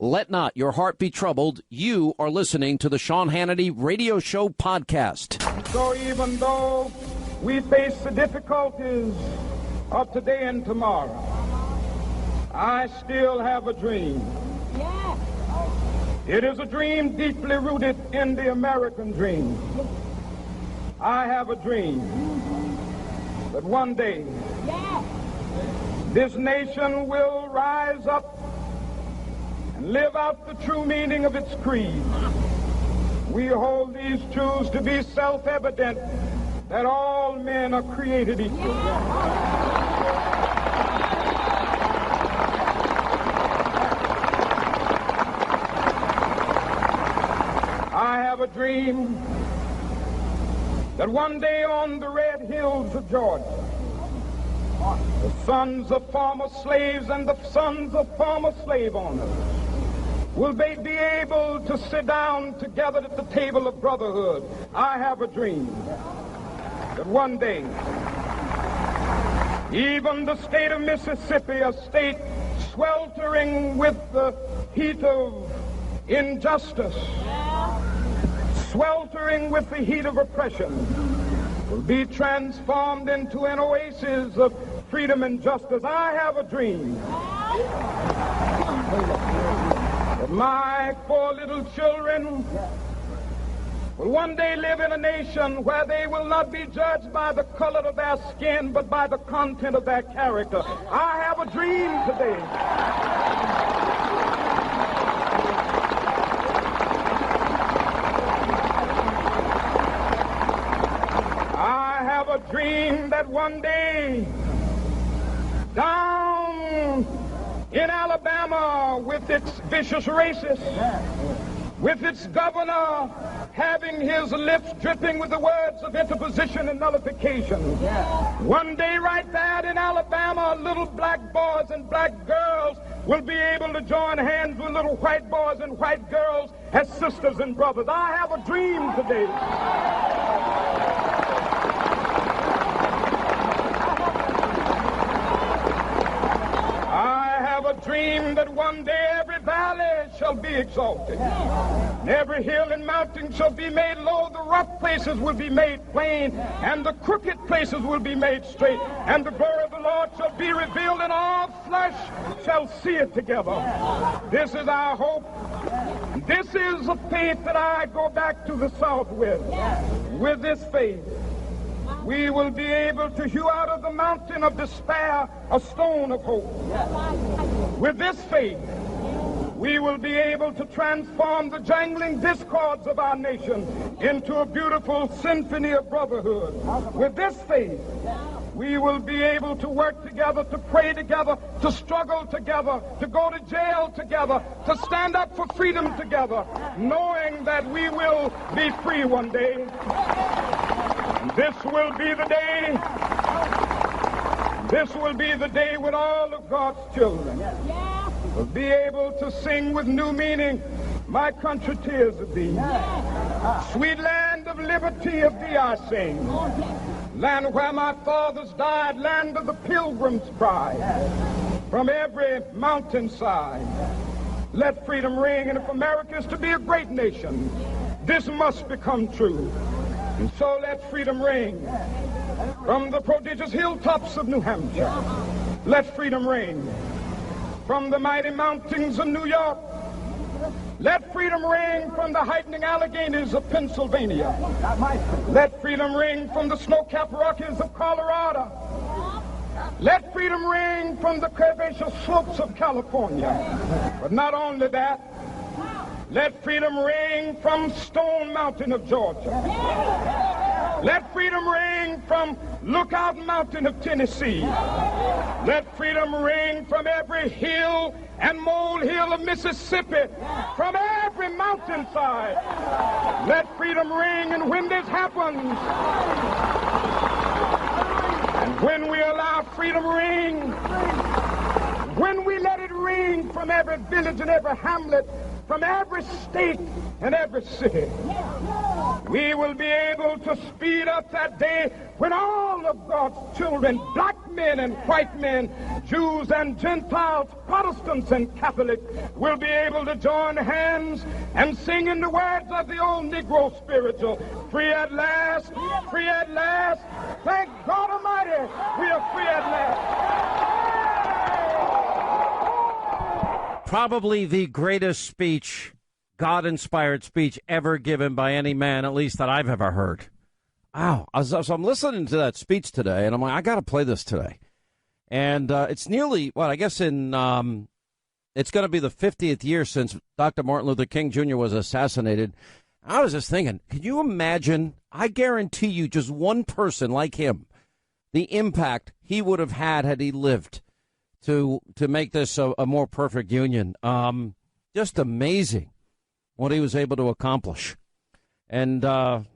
Let not your heart be troubled. You are listening to the Sean Hannity Radio Show podcast. So even though we face the difficulties of today and tomorrow, I still have a dream. Yeah. It is a dream deeply rooted in the American dream. I have a dream that one day this nation will rise up and live out the true meaning of its creed. We hold these truths to be self-evident, that all men are created equal. I have a dream that one day on the red hills of Georgia, the sons of former slaves and the sons of former slave owners will they be able to sit down together at the table of brotherhood. I have a dream that one day, even the state of Mississippi, a state sweltering with the heat of injustice, sweltering with the heat of oppression, will be transformed into an oasis of freedom and justice. I have a dream that my 4 little children will one day live in a nation where they will not be judged by the color of their skin, but by the content of their character. I have a dream today. I have a dream that one day down in Alabama, with its vicious racists, with its governor having his lips dripping with the words of interposition and nullification. One day right there in Alabama, little black boys and black girls will be able to join hands with little white boys and white girls as sisters and brothers. I have a dream today. A dream that one day every valley shall be exalted, and every hill and mountain shall be made low, the rough places will be made plain, and the crooked places will be made straight, and the glory of the Lord shall be revealed, and all flesh shall see it together. This is our hope. This is a faith that I go back to the South with. With this faith, we will be able to hew out of the mountain of despair a stone of hope. With this faith, we will be able to transform the jangling discords of our nation into a beautiful symphony of brotherhood. With this faith, we will be able to work together, to pray together, to struggle together, to go to jail together, to stand up for freedom together, knowing that we will be free one day. This will be the day. This will be the day when all of God's children will be able to sing with new meaning, my country, tears of thee. Sweet land of liberty, of thee I sing. Land where my fathers died, land of the pilgrim's pride. From every mountainside, let freedom ring. And if America is to be a great nation, this must become true. And so let freedom ring from the prodigious hilltops of New Hampshire. Let freedom ring from the mighty mountains of New York. Let freedom ring from the heightening Alleghenies of Pennsylvania. Let freedom ring from the snow-capped Rockies of Colorado. Let freedom ring from the curvaceous slopes of California. But not only that, let freedom ring from Stone Mountain of Georgia. Let freedom ring from Lookout Mountain of Tennessee. Let freedom ring from every hill and molehill of Mississippi, from every mountainside. Let freedom ring, and when this happens, and when we allow freedom ring, when we let it ring from every village and every hamlet, from every state and every city, We will be able to speed up that day when all of God's children, black men and white men, Jews and Gentiles, Protestants and Catholics, will be able to join hands and sing in the words of the old Negro spiritual, free at last, free at last. Thank God Almighty, we are free at last. Probably the greatest speech, God-inspired speech ever given by any man, at least that I've ever heard. Wow. So I'm listening to that speech today, and I'm like, I got to play this today. And it's nearly, I guess it's going to be the 50th year since Dr. Martin Luther King Jr. was assassinated. I was just thinking, can you imagine? I guarantee you just one person like him, the impact he would have had he lived to make this a more perfect union. Just amazing what he was able to accomplish. And, I've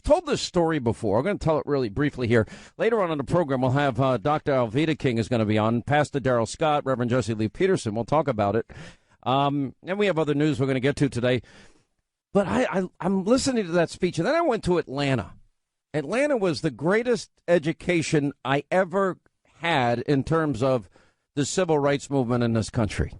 told this story before. I'm going to tell it really briefly here. Later on in the program, we'll have Dr. Alveda King is going to be on, Pastor Darrell Scott, Reverend Peterson. We'll talk about it. And we have other news we're going to get to today. But I'm listening to that speech, and then I went to Atlanta. Atlanta was the greatest education I ever had in terms of the civil rights movement in this country.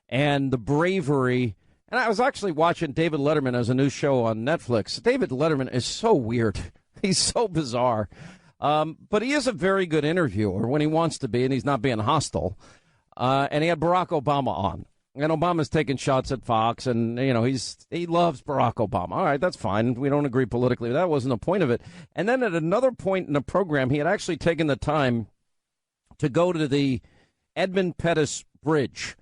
And the bravery. And I was actually watching David Letterman as a new show on Netflix. David Letterman is so weird. He's so bizarre. But he is a very good interviewer when he wants to be, and he's not being hostile. And he had Barack Obama on. And Obama's taking shots at Fox, and, he loves Barack Obama. All right, that's fine. We don't agree politically. That wasn't the point of it. And then at another point in the program, he had actually taken the time to go to the Edmund Pettus Bridge.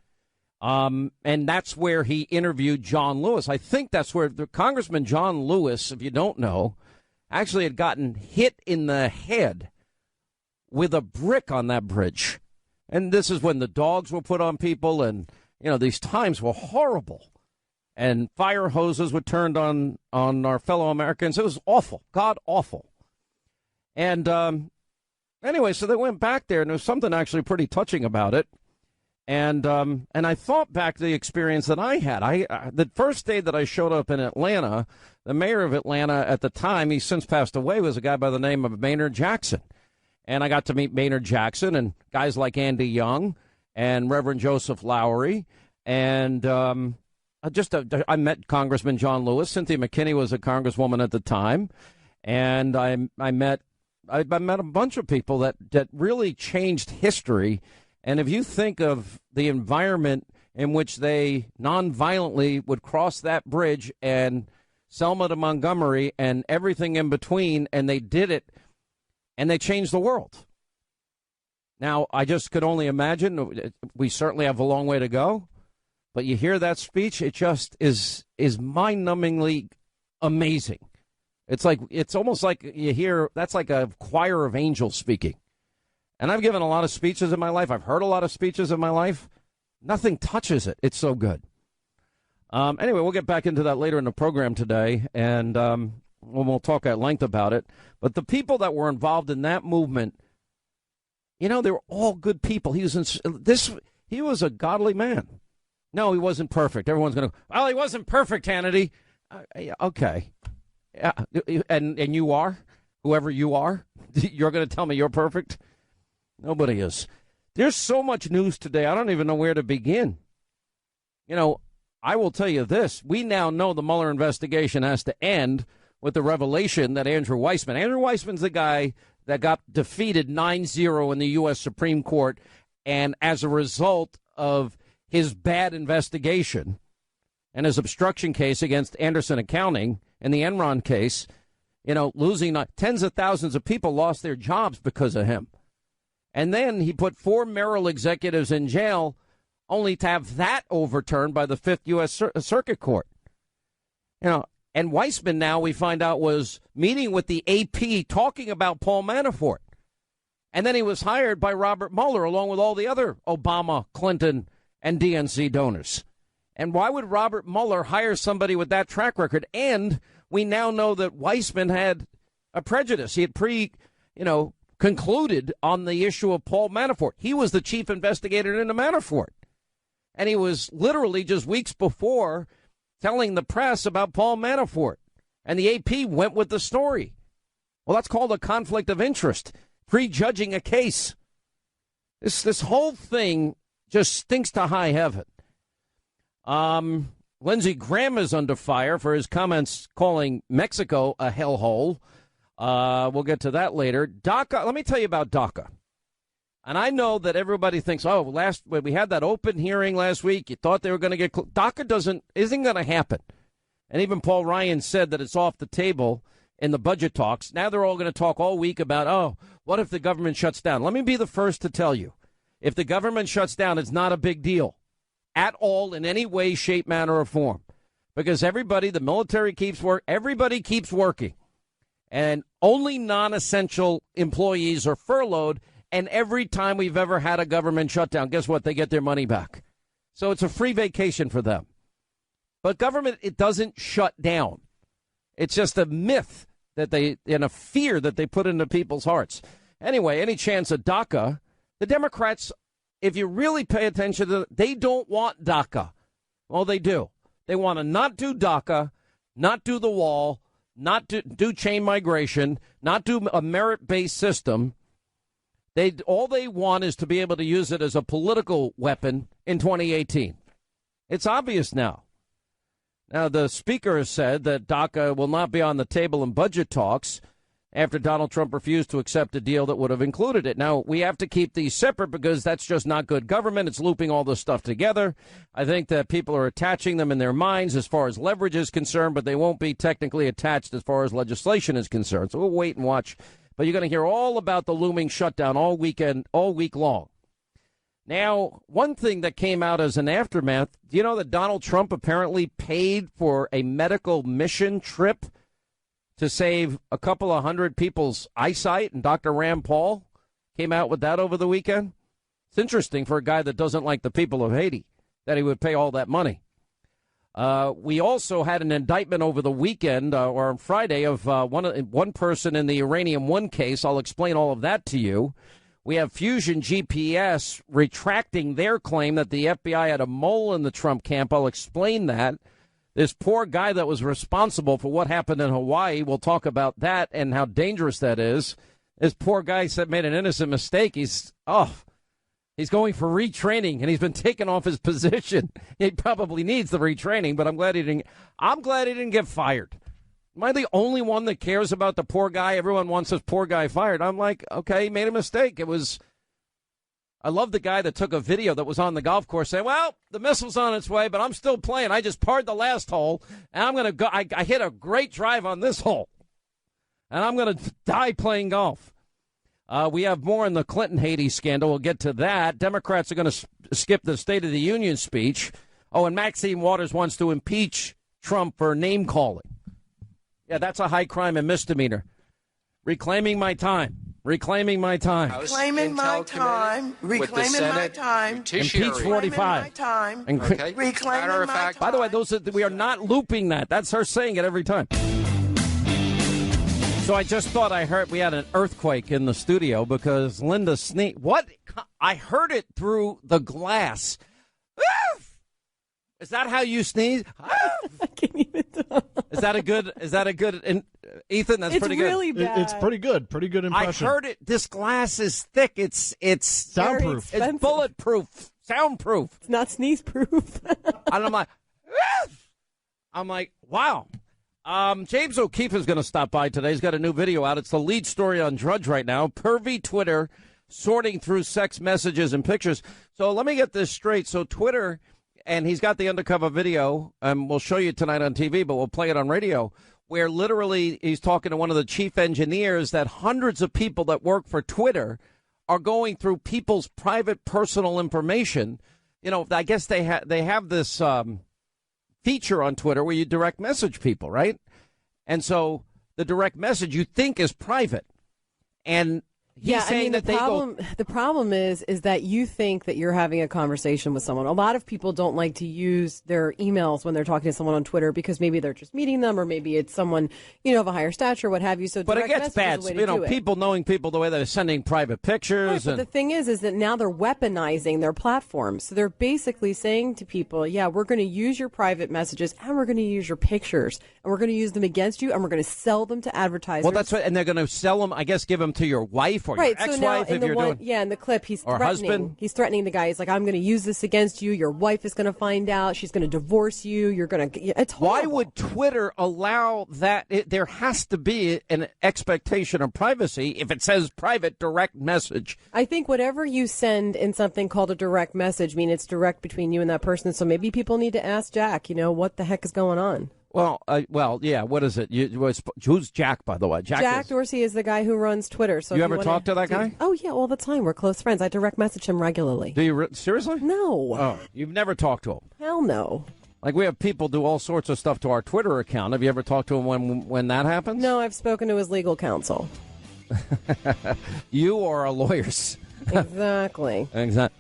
And that's where he interviewed John Lewis. I think that's where the Congressman John Lewis, if you don't know, actually had gotten hit in the head with a brick on that bridge. And this is when the dogs were put on people, and, these times were horrible. And fire hoses were turned on our fellow Americans. It was awful, God awful. And anyway, so they went back there, and there was something actually pretty touching about it. And I thought back to the experience that I had. The first day that I showed up in Atlanta, the mayor of Atlanta at the time, he's since passed away, was a guy by the name of Maynard Jackson. And I got to meet Maynard Jackson and guys like Andy Young and Reverend Joseph Lowery. And I met Congressman John Lewis. Cynthia McKinney was a congresswoman at the time. And I met a bunch of people that really changed history. And if you think of the environment in which they nonviolently would cross that bridge and Selma to Montgomery and everything in between, and they did it, and they changed the world. Now, I just could only imagine. We certainly have a long way to go. But you hear that speech, it just is mind-numbingly amazing. It's almost like you hear, that's like a choir of angels speaking. And I've given a lot of speeches in my life. I've heard a lot of speeches in my life. Nothing touches it. It's so good. Anyway, we'll get back into that later in the program today, and we'll talk at length about it. But the people that were involved in that movement, they were all good people. He was a godly man. No, he wasn't perfect. Everyone's going to, well, he wasn't perfect, Hannity. Okay. And you are? Whoever you are? You're going to tell me you're perfect? Nobody is. There's so much news today, I don't even know where to begin. I will tell you this. We now know the Mueller investigation has to end with the revelation that Andrew Weissman's the guy that got defeated 9-0 in the U.S. Supreme Court, and as a result of his bad investigation and his obstruction case against Anderson Accounting and the Enron case, losing tens of thousands of people lost their jobs because of him. And then he put 4 Merrill executives in jail, only to have that overturned by the 5th U.S. Circuit Court. And Weissman now, we find out, was meeting with the AP talking about Paul Manafort. And then he was hired by Robert Mueller along with all the other Obama, Clinton, and DNC donors. And why would Robert Mueller hire somebody with that track record? And we now know that Weissman had a prejudice. He had concluded on the issue of Paul Manafort. He was the chief investigator into Manafort. And he was literally just weeks before telling the press about Paul Manafort. And the AP went with the story. Well, that's called a conflict of interest, prejudging a case. This whole thing just stinks to high heaven. Lindsey Graham is under fire for his comments calling Mexico a hellhole. We'll get to that later. DACA, let me tell you about DACA. And I know that everybody thinks, when we had that open hearing last week, you thought they were going to get DACA isn't going to happen. And even Paul Ryan said that it's off the table in the budget talks. Now they're all going to talk all week about, what if the government shuts down? Let me be the first to tell you, if the government shuts down, it's not a big deal at all in any way, shape, manner, or form. Because the military everybody keeps working. And only non-essential employees are furloughed. And every time we've ever had a government shutdown, guess what? They get their money back. So it's a free vacation for them. But government, it doesn't shut down. It's just a myth and a fear that they put into people's hearts. Anyway, any chance of DACA, the Democrats, if you really pay attention to it, they don't want DACA. Well, they do. They want to not do DACA, not do the wall, not do chain migration, not do a merit-based system. All they want is to be able to use it as a political weapon in 2018. It's obvious now. Now, the speaker has said that DACA will not be on the table in budget talks after Donald Trump refused to accept a deal that would have included it. Now, we have to keep these separate because that's just not good government. It's looping all this stuff together. I think that people are attaching them in their minds as far as leverage is concerned, but they won't be technically attached as far as legislation is concerned. So we'll wait and watch. But you're going to hear all about the looming shutdown all week long. Now, one thing that came out as an aftermath, do you know that Donald Trump apparently paid for a medical mission trip to save a couple of hundred people's eyesight? And Dr. Rand Paul came out with that over the weekend. It's interesting for a guy that doesn't like the people of Haiti that he would pay all that money. We also had an indictment over the weekend or on Friday of one person in the Uranium One case. I'll explain all of that to you. We have Fusion GPS retracting their claim that the FBI had a mole in the Trump camp. I'll explain that. This poor guy that was responsible for what happened in Hawaii, we'll talk about that and how dangerous that is. This poor guy made an innocent mistake. He's going for retraining, and he's been taken off his position. He probably needs the retraining, but I'm glad he didn't get fired. Am I the only one that cares about the poor guy? Everyone wants this poor guy fired. I'm like, okay, he made a mistake. I love the guy that took a video that was on the golf course saying, well, the missile's on its way, but I'm still playing. I just parred the last hole, and I'm going to go. I hit a great drive on this hole, and I'm going to die playing golf. We have more on the Clinton-Haiti scandal. We'll get to that. Democrats are going to skip the State of the Union speech. Oh, and Maxine Waters wants to impeach Trump for name-calling. Yeah, that's a high crime and misdemeanor. Reclaiming my time. Reclaiming my time. Reclaiming my time. Reclaiming my time. Impeach 45. Okay. Reclaiming my time. By the way, we are not looping that. That's her saying it every time. So I just thought we had an earthquake in the studio because Linda sneezed. What? I heard it through the glass. Is that how you sneeze? I can't even tell. Is that a good, Ethan, that's pretty good. It's really bad. It's pretty good. Pretty good impression. I heard it. This glass is thick. It's soundproof. It's bulletproof. Soundproof. It's not sneeze proof. And I'm like, wow. James O'Keefe is going to stop by today. He's got a new video out. It's the lead story on Drudge right now. Pervy Twitter sorting through sex messages and pictures. So let me get this straight. So Twitter, and he's got the undercover video, and we'll show you tonight on TV, but we'll play it on radio, where literally he's talking to one of the chief engineers that hundreds of people that work for Twitter are going through people's private personal information. You know, I guess they have this feature on Twitter where you direct message people, right? And so the direct message you think is private. And He's saying that the problem is that you think that you're having a conversation with someone. A lot of people don't like to use their emails when they're talking to someone on Twitter because maybe they're just meeting them, or maybe it's someone, of a higher stature, what have you. So, but it gets bad. People knowing people the way they're sending private pictures. Right, but the thing is that now they're weaponizing their platforms. So they're basically saying to people, yeah, we're going to use your private messages and we're going to use your pictures and we're going to use them against you and we're going to sell them to advertisers. Well, that's right. And they're going to sell them, I guess, give them to your wife or your ex-wife. So now in the clip, he's threatening. Husband. He's threatening the guy. He's like, I'm going to use this against you. Your wife is going to find out. She's going to divorce you. You're going to. It's horrible. Why would Twitter allow that? There has to be an expectation of privacy if it says private direct message. I think whatever you send in something called a direct message, it's direct between you and that person. So maybe people need to ask Jack, what the heck is going on? Well, yeah. What is it? Who's Jack, by the way? Jack Dorsey is the guy who runs Twitter. So you ever talk to that guy? Oh yeah, all the time. We're close friends. I direct message him regularly. Do you seriously? No. Oh, you've never talked to him? Hell no. Like we have people do all sorts of stuff to our Twitter account. Have you ever talked to him when that happens? No, I've spoken to his legal counsel. You or a lawyer's? Exactly.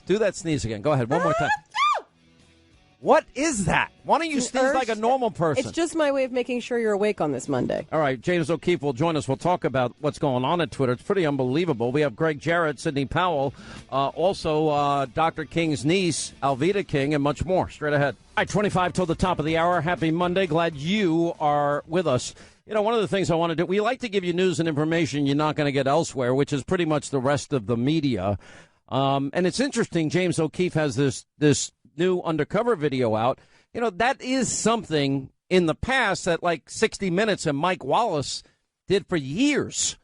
Do that sneeze again. Go ahead. One more time. What is that? Why don't you sneeze like a normal person? It's just my way of making sure you're awake on this Monday. All right, James O'Keefe will join us. We'll talk about what's going on at Twitter. It's pretty unbelievable. We have Greg Jarrett, Sidney Powell, also Dr. King's niece, Alveda King, and much more. Straight ahead. All right, 25 till the top of the hour. Happy Monday. Glad you are with us. One of the things I want to do, we like to give you news and information you're not going to get elsewhere, which is pretty much the rest of the media. And it's interesting, James O'Keefe has this new undercover video out. That is something in the past that like 60 Minutes and Mike Wallace did for years.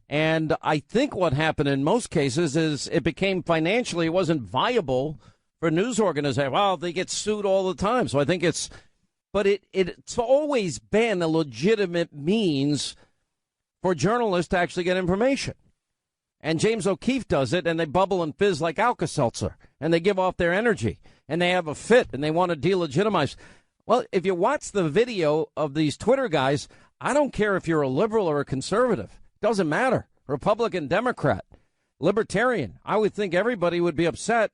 And I think what happened in most cases is it became financially, it wasn't viable for news organizations. Well, they get sued all the time. So I think it's always been a legitimate means for journalists to actually get information. And James O'Keefe does it, and they bubble and fizz like Alka-Seltzer, and they give off their energy, and they have a fit, and they want to delegitimize. Well, if you watch the video of these Twitter guys, I don't care if you're a liberal or a conservative. Doesn't matter. Republican, Democrat, Libertarian. I would think everybody would be upset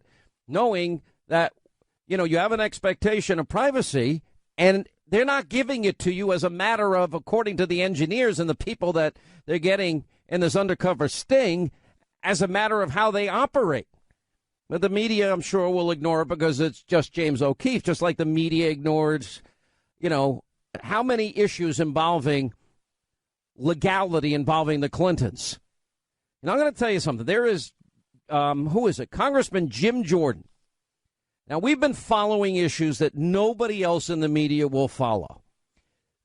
knowing that, you have an expectation of privacy, and they're not giving it to you as a matter of, according to the engineers and the people that they're getting in this undercover sting, as a matter of how they operate. But the media, I'm sure, will ignore it because it's just James O'Keefe, just like the media ignored, how many issues involving legality involving the Clintons. And I'm going to tell you something. There is, who is it? Congressman Jim Jordan. Now, we've been following issues that nobody else in the media will follow.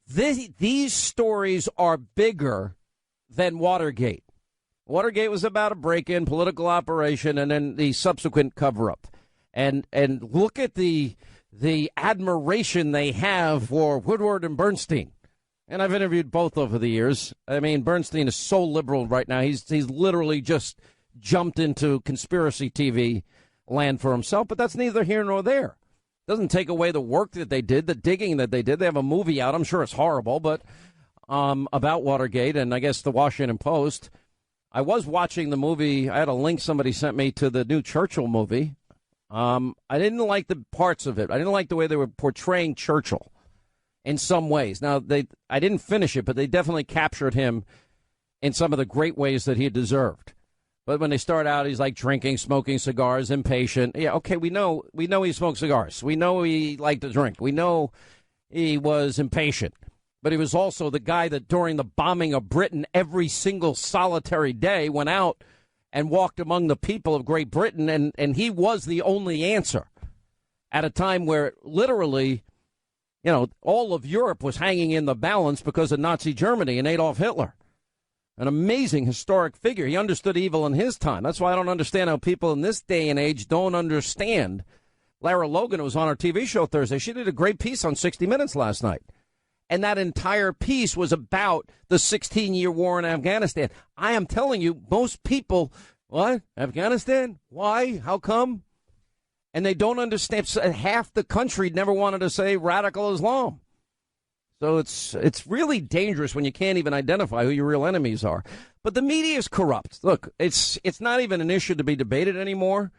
These stories are bigger than Watergate. Watergate was about a break-in, political operation, and then the subsequent cover-up. And look at the admiration they have for Woodward and Bernstein. And I've interviewed both over the years. I mean, Bernstein is so liberal right now. He's literally just jumped into conspiracy TV land for himself, but that's neither here nor there. Doesn't take away the work that they did, the digging that they did. They have a movie out. I'm sure it's horrible, but about Watergate, and I guess the Washington Post. I was watching the movie. I had a link somebody sent me to the new Churchill movie. I didn't like the parts of it. I didn't like the way they were portraying Churchill in some ways. Now, I didn't finish it, but they definitely captured him in some of the great ways that he deserved. But when they start out, he's like drinking, smoking cigars, impatient. Yeah, okay, we know he smoked cigars. We know he liked to drink. We know he was impatient. But he was also the guy that during the bombing of Britain every single solitary day went out and walked among the people of Great Britain, and he was the only answer at a time where literally, all of Europe was hanging in the balance because of Nazi Germany and Adolf Hitler. An amazing historic figure. He understood evil in his time. That's why I don't understand how people in this day and age don't understand. Lara Logan, who was on our TV show Thursday, she did a great piece on 60 Minutes last night. And that entire piece was about the 16-year war in Afghanistan. I am telling you, most people, what? Afghanistan? Why? How come? And they don't understand. Half the country never wanted to say radical Islam. So it's really dangerous when you can't even identify who your real enemies are. But the media is corrupt. Look, it's not even an issue to be debated anymore.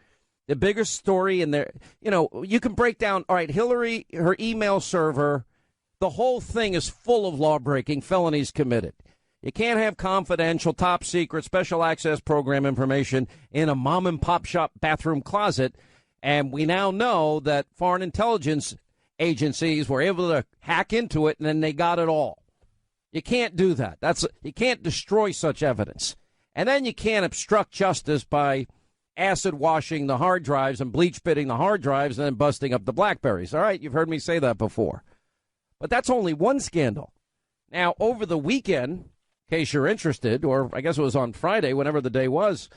The bigger story in there, you can break down, all right, Hillary, her email server, the whole thing is full of law-breaking, felonies committed. You can't have confidential, top secret, special access program information in a mom-and-pop shop bathroom closet. And we now know that foreign intelligence agencies were able to hack into it, and then they got it all. You can't do that. You can't destroy such evidence. And then you can't obstruct justice by acid washing the hard drives and bleach pitting the hard drives and then busting up the BlackBerries. All right, you've heard me say that before. But that's only one scandal. Now, over the weekend, in case you're interested, or I guess it was on Friday, whenever the day was,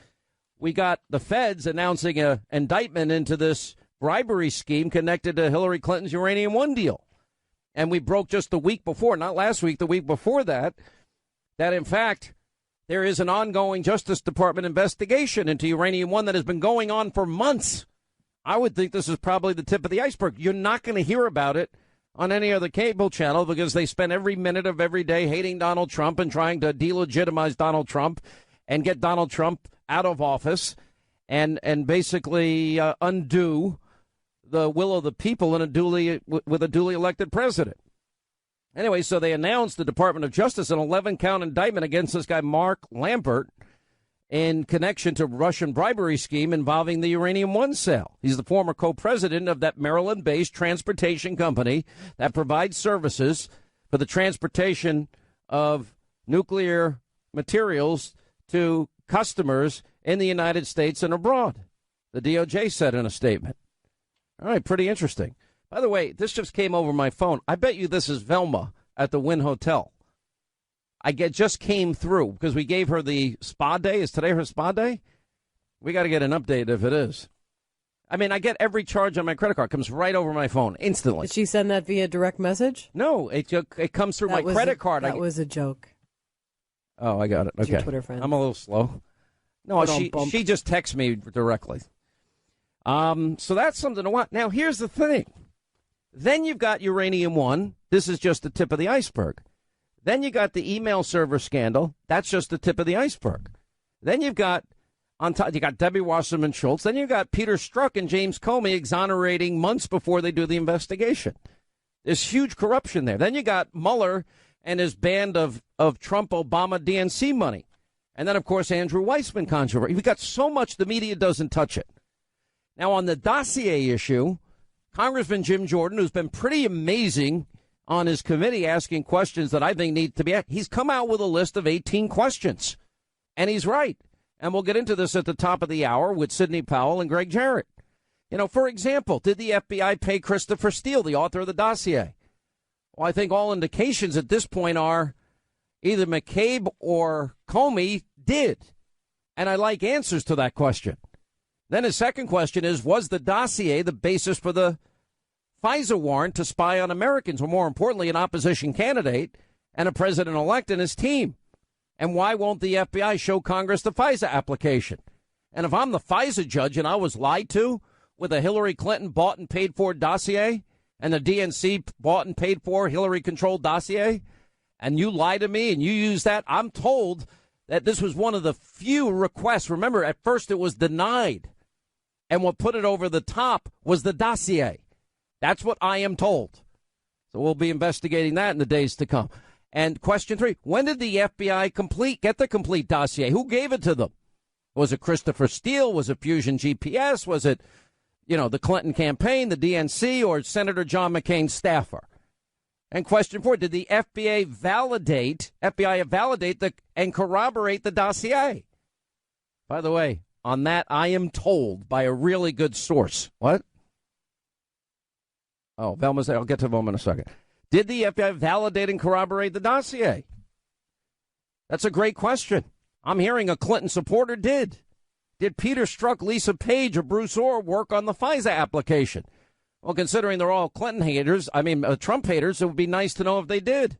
we got the feds announcing an indictment into this bribery scheme connected to Hillary Clinton's Uranium One deal. And we broke just the week before, not last week, the week before that in fact, there is an ongoing Justice Department investigation into Uranium One that has been going on for months. I would think this is probably the tip of the iceberg. You're not going to hear about it on any other cable channel because they spend every minute of every day hating Donald Trump and trying to delegitimize Donald Trump and get Donald Trump out of office and basically undo the will of the people with a duly elected president. Anyway, so they announced the Department of Justice an 11-count indictment against this guy, Mark Lambert, in connection to Russian bribery scheme involving the Uranium One sale. He's the former co-president of that Maryland-based transportation company that provides services for the transportation of nuclear materials to customers in the United States and abroad, the DOJ said in a statement. All right, pretty interesting. By the way, this just came over my phone. I bet you this is Velma at the Wynn Hotel. Just came through because we gave her the spa day. Is today her spa day? We got to get an update if it is. I mean, I get every charge on my credit card. It comes right over my phone instantly. Did she send that via direct message? No, it comes through my credit card. That was a joke. Oh, I got it. Okay. Your Twitter friend. I'm a little slow. No, she just texts me directly. So that's something to watch. Now, here's the thing. Then you've got Uranium One. This is just the tip of the iceberg. Then you got the email server scandal. That's just the tip of the iceberg. Then you've got on top. You got Debbie Wasserman Schultz. Then you got Peter Strzok and James Comey exonerating months before they do the investigation. There's huge corruption there. Then you got Mueller and his band of Trump Obama DNC money, and then of course Andrew Weissman controversy. We got so much the media doesn't touch it. Now on the dossier issue, Congressman Jim Jordan, who's been pretty amazing on his committee asking questions that I think need to be asked, he's come out with a list of 18 questions. And he's right. And we'll get into this at the top of the hour with Sidney Powell and Greg Jarrett. For example, did the FBI pay Christopher Steele, the author of the dossier? Well, I think all indications at this point are either McCabe or Comey did. And I like answers to that question. Then his second question is, was the dossier the basis for the FISA warrant to spy on Americans, or more importantly, an opposition candidate and a president-elect and his team? And why won't the FBI show Congress the FISA application? And if I'm the FISA judge and I was lied to with a Hillary Clinton bought and paid for dossier and the DNC bought and paid for Hillary-controlled dossier, and you lie to me and you use that, I'm told that this was one of the few requests. Remember, at first it was denied. And what put it over the top was the dossier. That's what I am told. So we'll be investigating that in the days to come. And question 3, when did the FBI get the complete dossier? Who gave it to them? Was it Christopher Steele? Was it Fusion GPS? Was it, the Clinton campaign, the DNC, or Senator John McCain's staffer? And question 4, did the FBI validate and corroborate the dossier? By the way, on that, I am told by a really good source. What? Oh, Velma's there. I'll get to Velma in a second. Did the FBI validate and corroborate the dossier? That's a great question. I'm hearing a Clinton supporter did. Did Peter Strzok, Lisa Page, or Bruce Orr work on the FISA application? Well, considering they're all Trump haters, it would be nice to know if they did.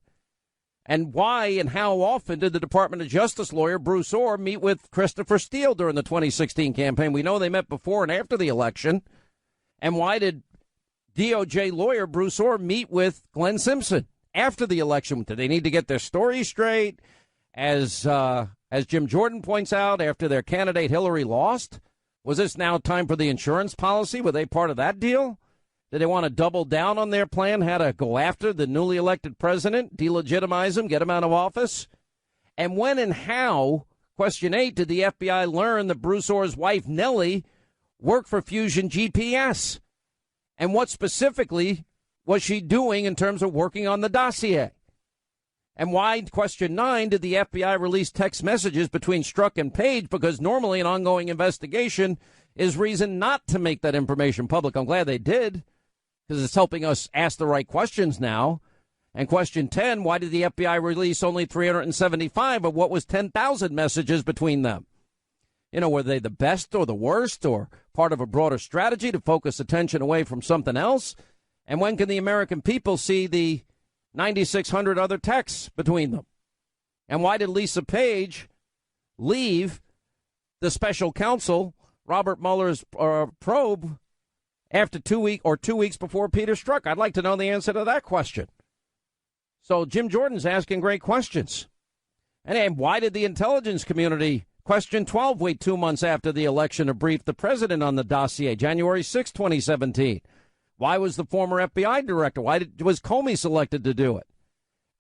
And why and how often did the Department of Justice lawyer Bruce Orr meet with Christopher Steele during the 2016 campaign? We know they met before and after the election. And why did DOJ lawyer Bruce Orr meet with Glenn Simpson after the election? Do they need to get their story straight? As Jim Jordan points out, after their candidate Hillary lost, was this now time for the insurance policy? Were they part of that deal? Did they want to double down on their plan, how to go after the newly elected president, delegitimize him, get him out of office? And when and how, question 8, did the FBI learn that Bruce Orr's wife, Nellie, worked for Fusion GPS? And what specifically was she doing in terms of working on the dossier? And why, question 9, did the FBI release text messages between Strzok and Page? Because normally an ongoing investigation is reason not to make that information public. I'm glad they did, because it's helping us ask the right questions now. And question 10, why did the FBI release only 375 of what was 10,000 messages between them? You know, were they the best or the worst or part of a broader strategy to focus attention away from something else? And when can the American people see the 9,600 other texts between them? And why did Lisa Page leave the special counsel, Robert Mueller's probe, after 2 weeks before Peter Strzok? I'd like to know the answer to that question. So Jim Jordan's asking great questions. And why did the intelligence community, question 12, wait 2 months after the election to brief the president on the dossier, January 6, 2017? Why was the former FBI director, was Comey selected to do it?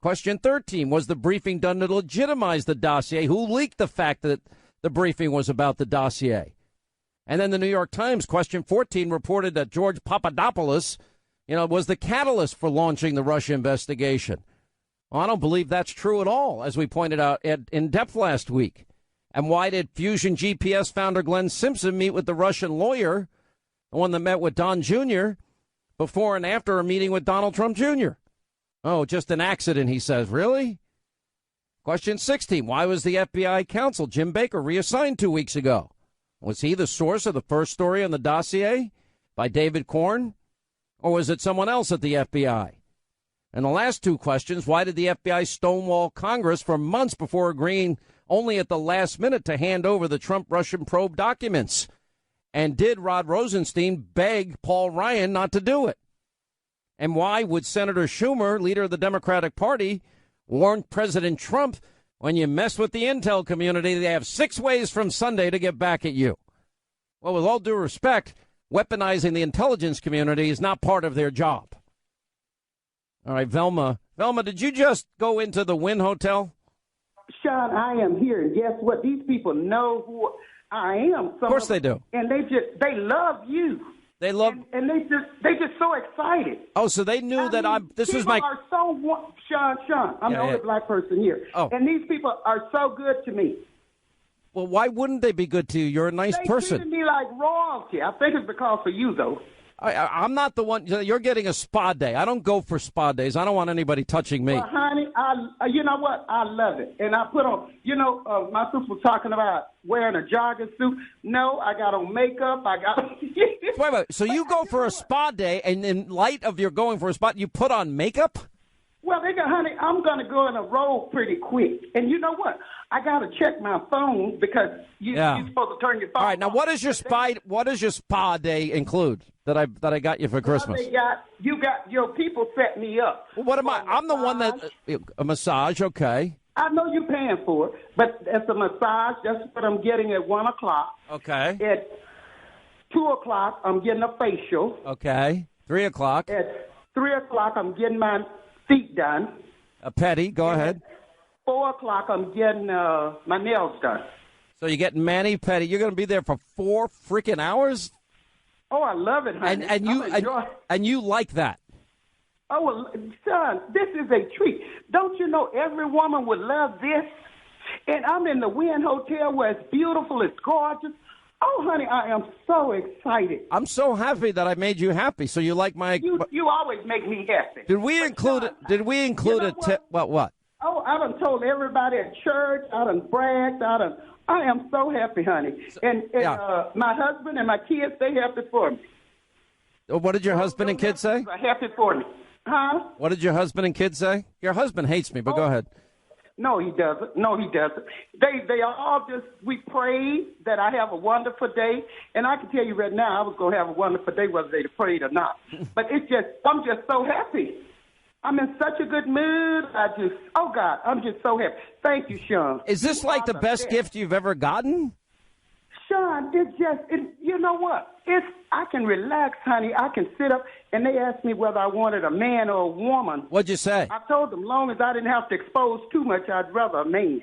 Question 13, was the briefing done to legitimize the dossier? Who leaked the fact that the briefing was about the dossier? And then the New York Times, question 14, reported that George Papadopoulos, was the catalyst for launching the Russia investigation. Well, I don't believe that's true at all, as we pointed out in depth last week. And why did Fusion GPS founder Glenn Simpson meet with the Russian lawyer, the one that met with Don Jr., before and after a meeting with Donald Trump Jr.? Oh, just an accident, he says. Really? Question 16, why was the FBI counsel, Jim Baker, reassigned 2 weeks ago? Was he the source of the first story on the dossier by David Corn? Or was it someone else at the FBI? And the last two questions, why did the FBI stonewall Congress for months before agreeing only at the last minute to hand over the Trump-Russian probe documents? And did Rod Rosenstein beg Paul Ryan not to do it? And why would Senator Schumer, leader of the Democratic Party, warn President Trump, when you mess with the intel community, they have 6 ways from Sunday to get back at you? Well, with all due respect, weaponizing the intelligence community is not part of their job. All right, Velma. Velma, did you just go into the Wynn Hotel? Sean, I am here, and guess what? These people know who I am. Of course they do. And they love you. They love, and they just so excited. Oh, so they knew that this was my. People are so Sean. I'm the only black person here. Oh. And these people are so good to me. Well, why wouldn't they be good to you? You're a nice person. They treated me like royalty. I think it's because of you, though. I'm not the one. You're getting a spa day. I don't go for spa days. I don't want anybody touching me. Well, honey, you know what? I love it. And I put on, my sister was talking about wearing a jogging suit. No, I got on makeup. Wait. So you go for a spa day, and in light of your going for a spa, you put on makeup? Well, honey, I'm going to go in a robe pretty quick. And you know what? I got to check my phone because you're supposed to turn your phone All right, now off. what does your spa day include that I got you for Christmas? You got your people set me up. Well, what am I? I'm the one that a massage, okay. I know you're paying for it, but it's a massage. That's what I'm getting at 1 o'clock. Okay. At 2 o'clock, I'm getting a facial. Okay. 3 o'clock. At 3 o'clock, I'm getting my feet done. A pedi. Go ahead. 4 o'clock, I'm getting my nails done. So you're getting mani-pedi. You're going to be there for 4 freaking hours? Oh, I love it, honey. And you like that? Oh, well, son, this is a treat. Don't you know every woman would love this? And I'm in the Wynn Hotel where it's beautiful, it's gorgeous. Oh, honey, I am so excited. I'm so happy that I made you happy. So you like my? You always make me happy. Did we include a tip? What? Oh, I done told everybody at church. I done bragged. I am so happy, honey. And my husband and my kids, they happy for me. What did your husband and kids say? Are happy for me. Huh? What did your husband and kids say? Your husband hates me, but go ahead. No, he doesn't. They are all just, we prayed that I have a wonderful day. And I can tell you right now, I was going to have a wonderful day whether they prayed or not. But I'm just so happy. I'm in such a good mood. Oh, God, I'm just so happy. Thank you, Sean. Is this like the best gift you've ever gotten? Sean, you know what? I can relax, honey. I can sit up, and they asked me whether I wanted a man or a woman. What'd you say? I told them, long as I didn't have to expose too much, I'd rather a man.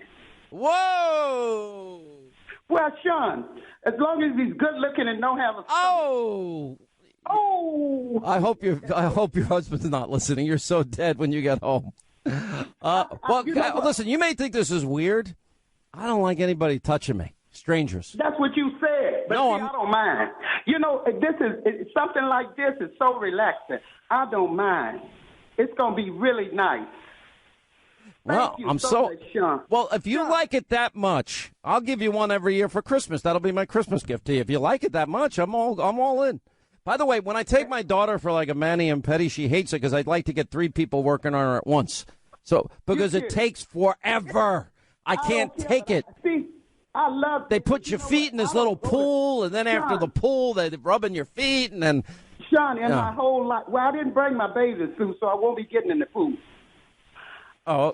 Whoa! Well, Sean, as long as he's good looking and don't have a... Oh! I hope your husband's not listening. You're so dead when you get home. Listen, you may think this is weird. I don't like anybody touching me. Strangers. That's what you said. But no, I don't mind. You know, something like this is so relaxing. I don't mind. It's going to be really nice. Well, I'm so much, Sean. Well, if you like it that much, I'll give you one every year for Christmas. That'll be my Christmas gift to you. If you like it that much, I'm all in. By the way, when I take my daughter for like a mani and pedi, she hates it because I'd like to get 3 people working on her at once. So because it takes forever, I can't take it. See, I love. They put your feet in this little pool, and then after the pool, they're rubbing your feet, and then. Sean, in my whole life, well, I didn't bring my bathing suit, so I won't be getting in the pool. Oh,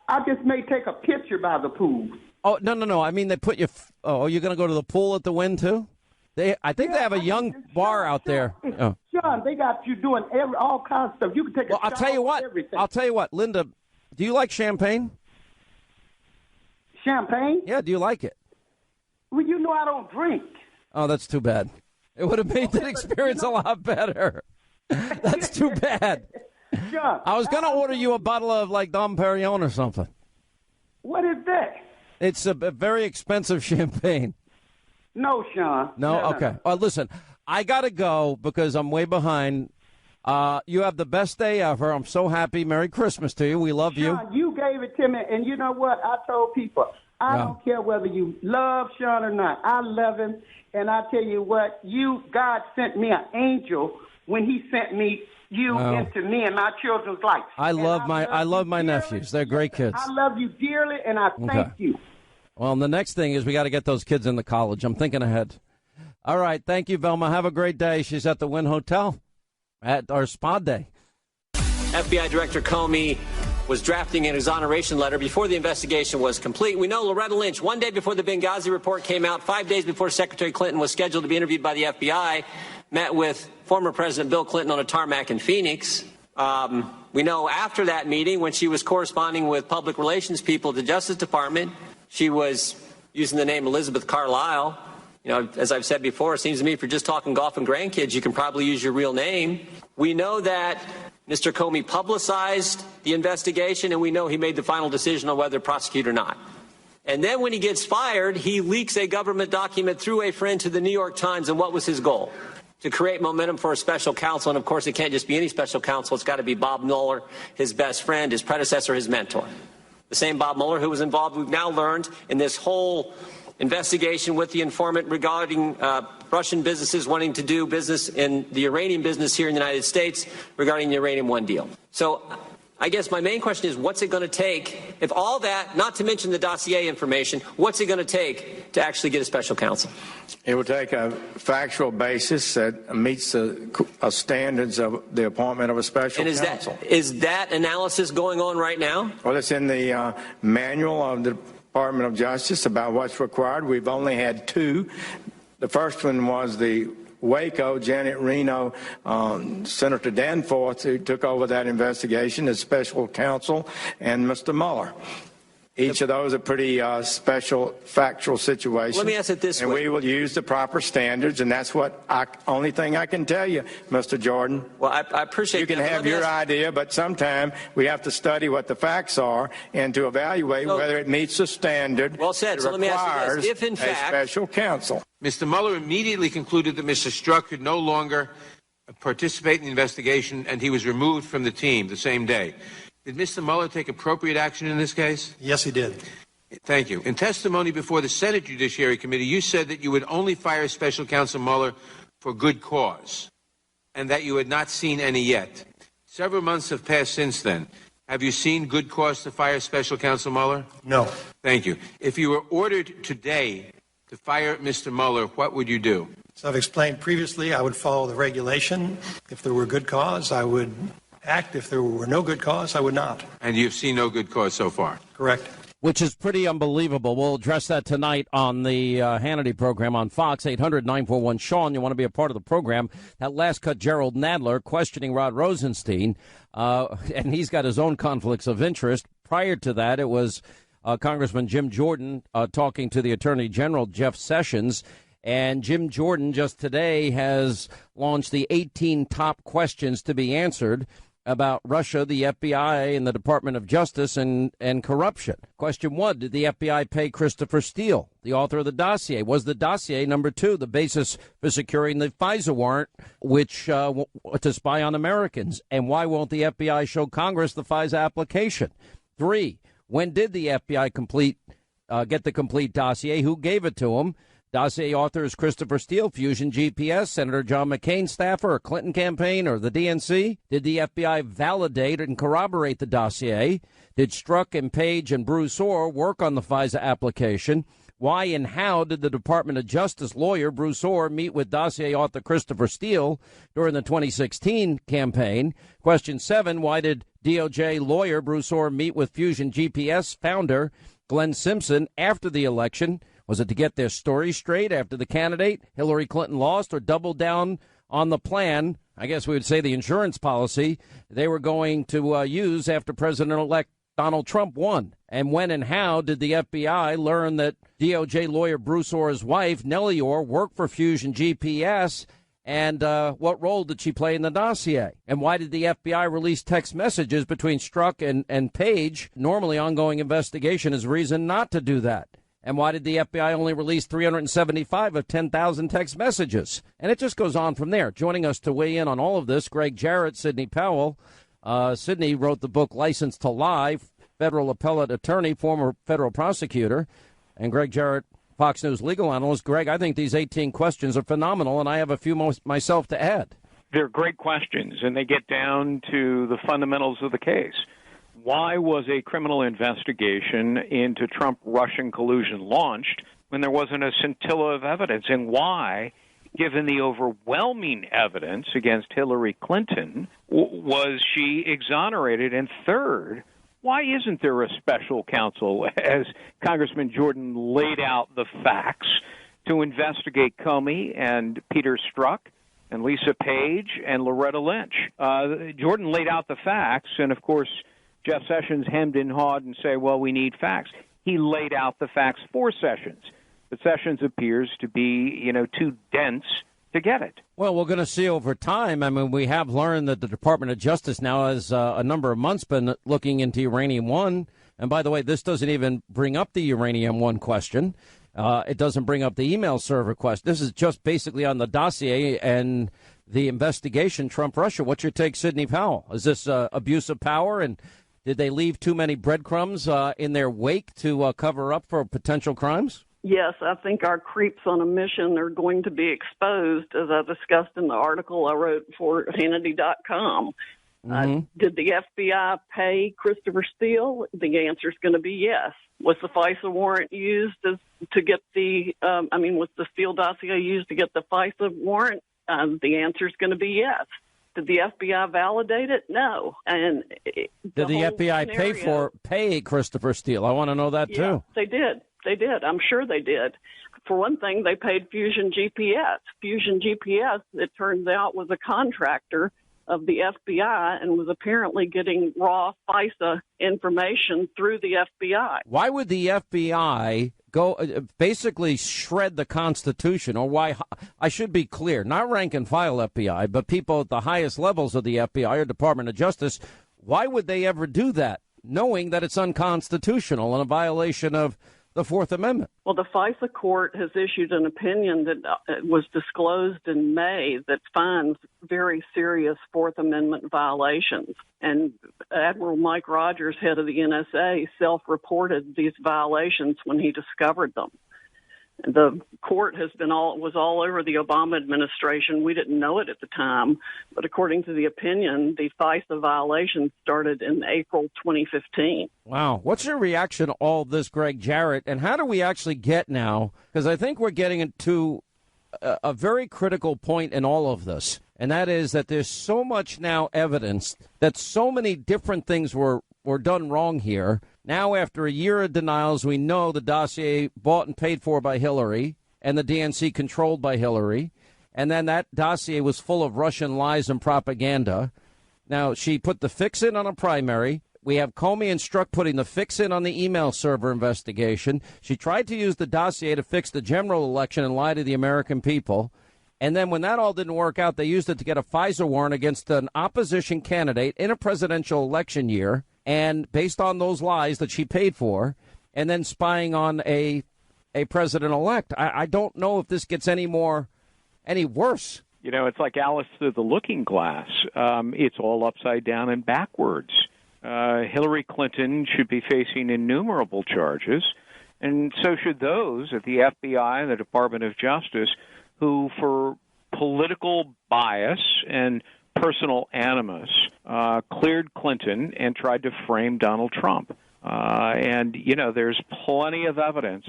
I just may take a picture by the pool. Oh no! I mean, they put you. Oh, you're gonna go to the pool at the Wynn too? I think they have a young bar out there. Oh. Sean, they got you doing all kinds of stuff. You can take a shower. I'll tell you what, Linda. Do you like champagne? Champagne? Yeah. Do you like it? Well, you know I don't drink. Oh, that's too bad. It would have made the experience a lot better. That's too bad. Sean, I was going to order you a bottle of like Dom Perignon or something. What is that? It's a very expensive champagne. No, Sean. No? Okay. Listen, I got to go because I'm way behind. You have the best day ever. I'm so happy. Merry Christmas to you. We love you. Sean, you gave it to me, and you know what? I told people, I don't care whether you love Sean or not. I love him, and I tell you what, God sent me an angel when he sent me into me and my children's life. I love my nephews. They're great kids. I love you dearly, and I thank you. Well, and the next thing is we got to get those kids into college. I'm thinking ahead. All right. Thank you, Velma. Have a great day. She's at the Wynn Hotel at our spa day. FBI Director Comey was drafting an exoneration letter before the investigation was complete. We know Loretta Lynch, one day before the Benghazi report came out, 5 days before Secretary Clinton was scheduled to be interviewed by the FBI, met with former President Bill Clinton on a tarmac in Phoenix. We know after that meeting, when she was corresponding with public relations people at the Justice Department, she was using the name Elizabeth Carlisle. You know, as I've said before, it seems to me if you're just talking golf and grandkids, you can probably use your real name. We know that Mr. Comey publicized the investigation, and we know he made the final decision on whether to prosecute or not. And then when he gets fired, he leaks a government document through a friend to the New York Times. And what was his goal? To create momentum for a special counsel. And, of course, it can't just be any special counsel. It's got to be Bob Mueller, his best friend, his predecessor, his mentor. The same Bob Mueller who was involved, we've now learned, in this whole investigation with the informant regarding Russian businesses wanting to do business in the uranium business here in the United States regarding the Uranium One deal. So I guess my main question is, what's it going to take, if all that, not to mention the dossier information, what's it going to take to actually get a special counsel? It will take a factual basis that meets the standards of the appointment of a special counsel. Is that analysis going on right now? Well, it's in the manual of the Department of Justice about what's required. We've only had 2. The first one was the Waco, Janet Reno, Senator Danforth, who took over that investigation as special counsel, and Mr. Mueller. Each of those are pretty special factual situations. Let me ask it this way. And we will use the proper standards, and that's only thing I can tell you, Mr. Jordan. Well, I appreciate you can have your idea, but sometime we have to study what the facts are and to evaluate whether it meets the standard. Well said. So let me ask you this. If, in fact, a special counsel. Mr. Mueller immediately concluded that Mr. Strzok could no longer participate in the investigation, and he was removed from the team the same day. Did Mr. Mueller take appropriate action in this case? Yes, he did. Thank you. In testimony before the Senate Judiciary Committee, you said that you would only fire Special Counsel Mueller for good cause, and that you had not seen any yet. Several months have passed since then. Have you seen good cause to fire Special Counsel Mueller? No. Thank you. If you were ordered today to fire Mr. Mueller, what would you do? So I've explained previously, I would follow the regulation. If there were good cause, I would act if there were no good cause. I would not. And you've seen no good cause so far? Correct. Which is pretty unbelievable. We'll address that tonight on the Hannity program on Fox. 800-941-SEAN. You want to be a part of the program. That last cut, Gerald Nadler questioning Rod Rosenstein, and he's got his own conflicts of interest. Prior to that, it was Congressman Jim Jordan talking to the Attorney General, Jeff Sessions. And Jim Jordan just today has launched the 18 top questions to be answered about Russia, the FBI, and the Department of Justice and corruption. Question 1, did the FBI pay Christopher Steele, the author of the dossier? Was the dossier, number 2, the basis for securing the FISA warrant, which to spy on Americans? And why won't the FBI show Congress the FISA application? 3, when did the FBI get the complete dossier? Who gave it to them? Dossier author is Christopher Steele, Fusion GPS, Senator John McCain staffer, or Clinton campaign, or the DNC? Did the FBI validate and corroborate the dossier? Did Strzok and Page and Broussard work on the FISA application? Why and how did the Department of Justice lawyer Broussard meet with dossier author Christopher Steele during the 2016 campaign? Question 7, why did DOJ lawyer Broussard meet with Fusion GPS founder Glenn Simpson after the election? Was it to get their story straight after the candidate, Hillary Clinton, lost, or double down on the plan, I guess we would say the insurance policy, they were going to use after President-elect Donald Trump won? And when and how did the FBI learn that DOJ lawyer Broussard's wife, Nellie Orr, worked for Fusion GPS? And what role did she play in the dossier? And why did the FBI release text messages between Strzok and Page? Normally, ongoing investigation is reason not to do that. And why did the FBI only release 375 of 10,000 text messages? And it just goes on from there. Joining us to weigh in on all of this, Greg Jarrett, Sidney Powell. Sidney wrote the book License to Lie, federal appellate attorney, former federal prosecutor. And Greg Jarrett, Fox News legal analyst. Greg, I think these 18 questions are phenomenal, and I have a few myself to add. They're great questions, and they get down to the fundamentals of the case. Why was a criminal investigation into Trump-Russian collusion launched when there wasn't a scintilla of evidence? And why, given the overwhelming evidence against Hillary Clinton, was she exonerated? And third, why isn't there a special counsel, as Congressman Jordan laid out the facts, to investigate Comey and Peter Strzok and Lisa Page and Loretta Lynch? Jordan laid out the facts, and, of course, Jeff Sessions hemmed and hawed and say, well, we need facts. He laid out the facts for Sessions, but Sessions appears to be, too dense to get it. Well, we're going to see over time. I mean, we have learned that the Department of Justice now has a number of months been looking into Uranium One. And by the way, this doesn't even bring up the Uranium One question. It doesn't bring up the email server question. This is just basically on the dossier and the investigation, Trump-Russia. What's your take, Sidney Powell? Is this abuse of power, and did they leave too many breadcrumbs in their wake to cover up for potential crimes? Yes, I think our creeps on a mission are going to be exposed, as I discussed in the article I wrote for Hannity.com. Did the FBI pay Christopher Steele? The answer is going to be yes. Was the FISA warrant used to get was the Steele dossier used to get the FISA warrant? The answer is going to be yes. Did the FBI validate it? No. And did the FBI pay Christopher Steele? I want to know that too. They did. They did. I'm sure they did. For one thing, they paid Fusion GPS. Fusion GPS, it turns out, was a contractor of the FBI and was apparently getting raw FISA information through the FBI. Why would the FBI go basically shred the Constitution? Or why? I should be clear, not rank and file FBI, but people at the highest levels of the FBI or Department of Justice. Why would they ever do that, knowing that it's unconstitutional and a violation of the Fourth Amendment? Well, the FISA court has issued an opinion that was disclosed in May that finds very serious Fourth Amendment violations. And Admiral Mike Rogers, head of the NSA, self-reported these violations when he discovered them. The court was all over the Obama administration. We didn't know it at the time, but according to the opinion, the FISA violation started in April 2015. Wow. What's your reaction to all this, Greg Jarrett, and how do we actually get now? Because I think we're getting into a very critical point in all of this, and that is that there's so much now evidence that so many different things were done wrong here. Now, after a year of denials, we know the dossier bought and paid for by Hillary and the DNC controlled by Hillary, and then that dossier was full of Russian lies and propaganda. Now, she put the fix in on a primary. We have Comey and Strzok putting the fix in on the email server investigation. She tried to use the dossier to fix the general election and lie to the American people. And then when that all didn't work out, they used it to get a FISA warrant against an opposition candidate in a presidential election year. And based on those lies that she paid for, and then spying on a president-elect, I don't know if this gets any worse. You know, it's like Alice through the looking glass. It's all upside down and backwards. Hillary Clinton should be facing innumerable charges, and so should those at the FBI and the Department of Justice who, for political bias and personal animus, cleared Clinton and tried to frame Donald Trump. And, you know, there's plenty of evidence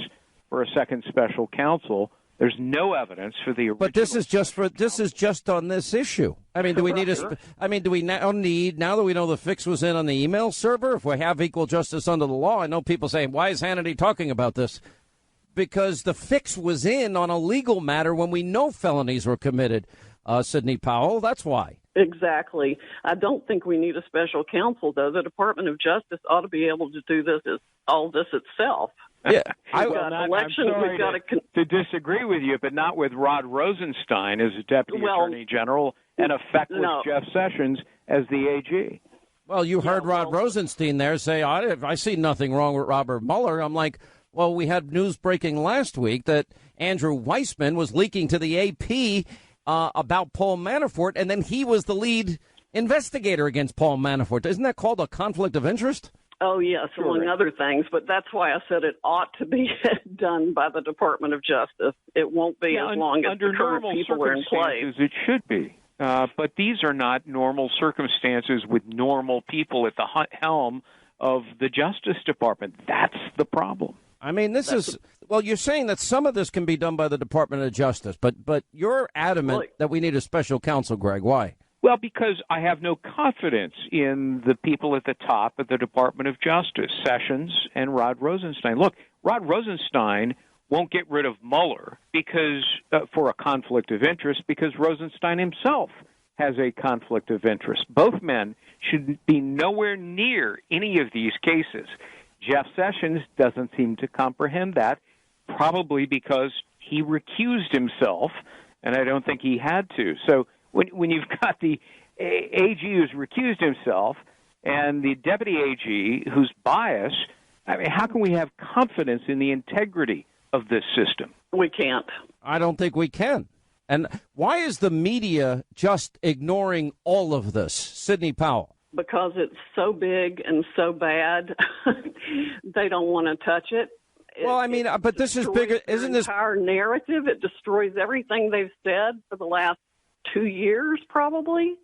for a second special counsel. There's no evidence for the original. But this is just on this issue. I mean, do we need do we now need, now that we know the fix was in on the email server, if we have equal justice under the law? I know people saying, why is Hannity talking about this? Because the fix was in on a legal matter when we know felonies were committed, Sidney Powell. That's why. Exactly. I don't think we need a special counsel, though. The Department of Justice ought to be able to do all this itself. Yeah, I'm sorry to disagree with you, but not with Rod Rosenstein as a Deputy Attorney General and a feckless Jeff Sessions as the AG. Well, you heard Rod Rosenstein there say, I see nothing wrong with Robert Mueller. I'm like, well, we had news breaking last week that Andrew Weissman was leaking to the AP about Paul Manafort, and then he was the lead investigator against Paul Manafort. Isn't that called a conflict of interest? Oh, yes, among other things. But that's why I said it ought to be done by the Department of Justice. It won't be as long as the current people are in place. It should be. But these are not normal circumstances with normal people at the helm of the Justice Department. That's the problem. I mean, you're saying that some of this can be done by the Department of Justice, but you're adamant that we need a special counsel, Greg. Why? Well, because I have no confidence in the people at the top of the Department of Justice, Sessions and Rod Rosenstein. Look, Rod Rosenstein won't get rid of Mueller because for a conflict of interest, because Rosenstein himself has a conflict of interest. Both men should be nowhere near any of these cases. Jeff Sessions doesn't seem to comprehend that, probably because he recused himself, and I don't think he had to. So when you've got the AG who's recused himself and the deputy AG who's biased, I mean, how can we have confidence in the integrity of this system? We can't. I don't think we can. And why is the media just ignoring all of this, Sidney Powell? Because it's so big and so bad, they don't want to touch it. Well, I mean, but this is bigger. Isn't this entire narrative? It destroys everything they've said for the last 2 years, probably.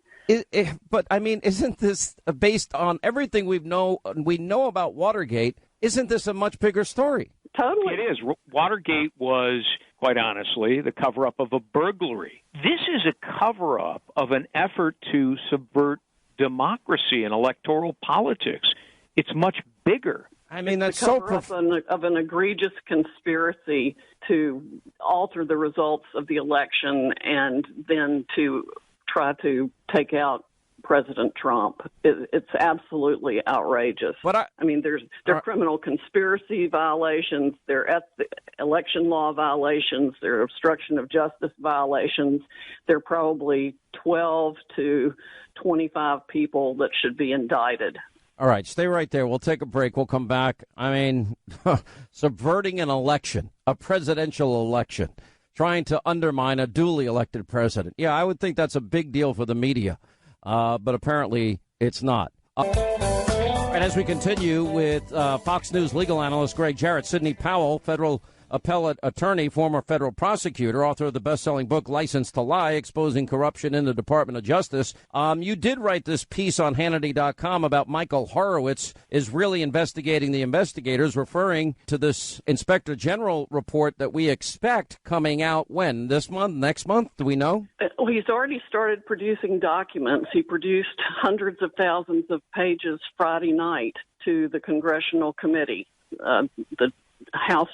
But I mean, isn't this based on everything we know about Watergate? Isn't this a much bigger story? Totally. It is. Watergate was, quite honestly, the cover-up of a burglary. This is a cover-up of an effort to subvert democracy and electoral politics. It's much bigger. I mean, that's so of an egregious conspiracy to alter the results of the election and then to try to take out President Trump. It's absolutely outrageous. But I mean, there are criminal conspiracy violations, there are election law violations, there are obstruction of justice violations. There are probably 12 to 25 people that should be indicted. All right, stay right there. We'll take a break. We'll come back. I mean, subverting an election, a presidential election, trying to undermine a duly elected president. Yeah, I would think that's a big deal for the media, but apparently it's not. And as we continue with Fox News legal analyst Greg Jarrett, Sidney Powell, federal appellate attorney, former federal prosecutor, author of the best-selling book License to Lie, Exposing Corruption in the Department of Justice. You did write this piece on Hannity.com about Michael Horowitz is really investigating the investigators, referring to this Inspector General report that we expect coming out when? This month? Next month? Do we know? Well, he's already started producing documents. He produced hundreds of thousands of pages Friday night to the Congressional Committee, the House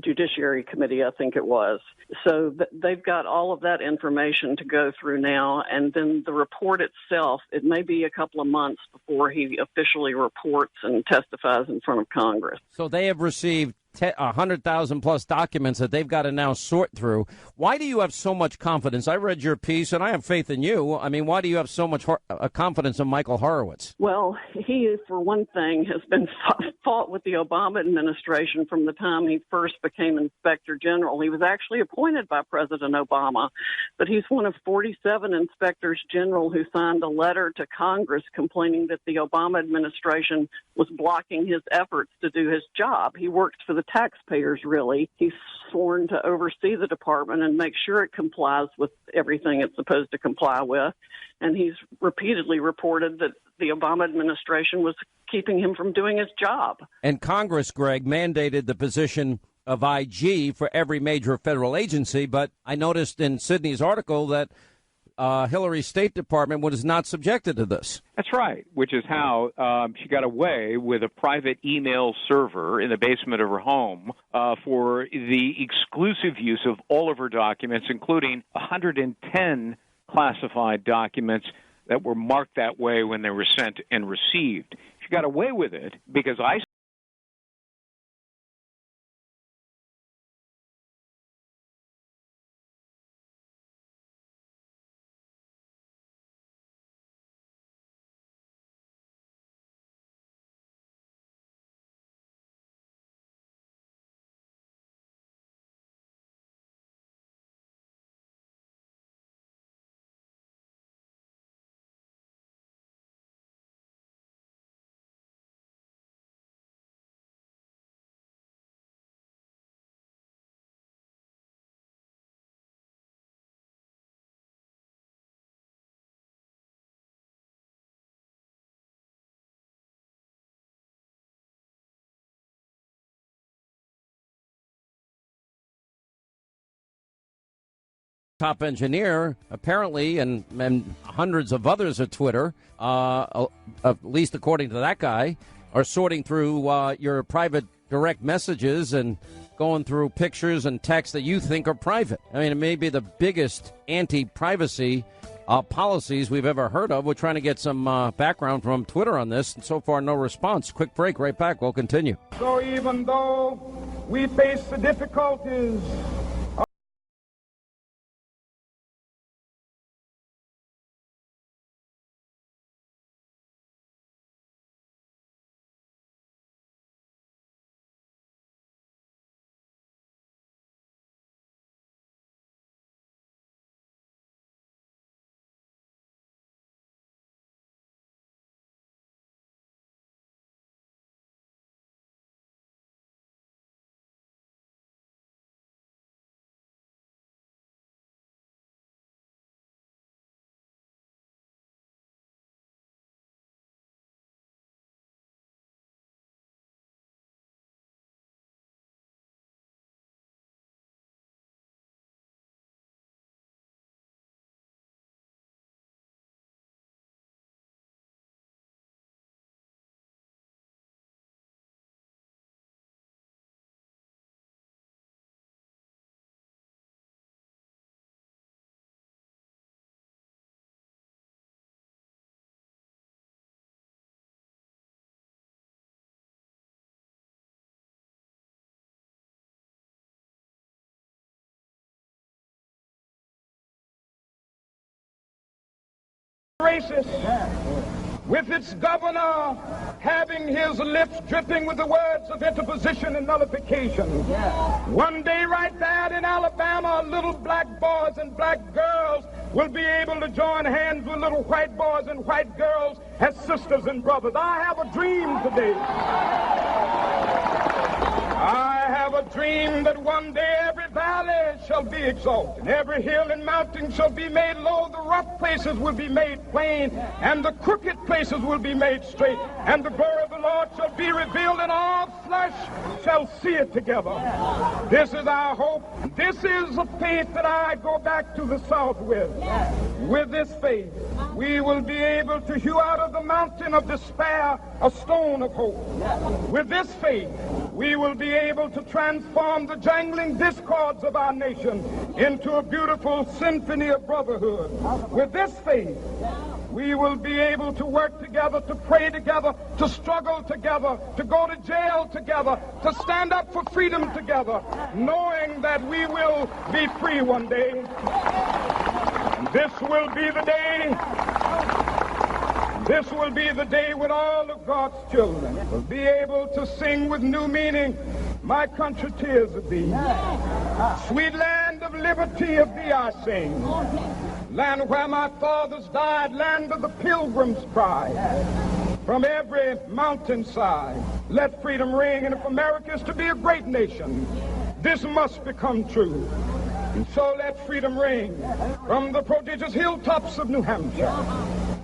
Judiciary Committee, I think it was. So they've got all of that information to go through now, and then the report itself, it may be a couple of months before he officially reports and testifies in front of Congress. So they have received 100,000 plus documents that they've got to now sort through. Why do you have so much confidence? I read your piece, and I have faith in you. I mean, why do you have so much confidence in Michael Horowitz? Well, he, for one thing, has been fought with the Obama administration from the time he first became Inspector General. He was actually appointed by President Obama, but he's one of 47 Inspectors General who signed a letter to Congress complaining that the Obama administration was blocking his efforts to do his job. He works for the taxpayers, really. He's sworn to oversee the department and make sure it complies with everything it's supposed to comply with. And he's repeatedly reported that the Obama administration was keeping him from doing his job. And Congress, Greg, mandated the position of IG for every major federal agency, but I noticed in Sydney's article that Hillary's State Department was not subjected to this. That's right, which is how she got away with a private email server in the basement of her home for the exclusive use of all of her documents, including 110 classified documents that were marked that way when they were sent and received. She got away with it because I top engineer, apparently, and hundreds of others at Twitter, at least according to that guy, are sorting through your private direct messages and going through pictures and texts that you think are private. I mean, it may be the biggest anti-privacy policies we've ever heard of. We're trying to get some background from Twitter on this, and so far no response. Quick break, right back. We'll continue. So even though we face the difficulties racist, with its governor having his lips dripping with the words of interposition and nullification. One day right there in Alabama, little black boys and black girls will be able to join hands with little white boys and white girls as sisters and brothers. I have a dream today. I have a dream that one day every valley shall be exalted, every hill and mountain shall be made low, the rough places will be made plain, and the crooked places will be made straight, and the glory of the Lord shall be revealed, and all flesh shall see it together. This is our hope. This is the faith that I go back to the South with. With this faith, we will be able to hew out of the mountain of despair a stone of hope. With this faith, we will be able to transform the jangling discords of our nation into a beautiful symphony of brotherhood. With this faith, we will be able to work together, to pray together, to struggle together, to go to jail together, to stand up for freedom together, knowing that we will be free one day. This will be the day. This will be the day when all of God's children will be able to sing with new meaning, "My country, tears of thee. Sweet land of liberty, of thee I sing. Land where my fathers died, land of the pilgrim's pride. From every mountainside, let freedom ring. And if America is to be a great nation, this must become true. And so let freedom ring from the prodigious hilltops of New Hampshire.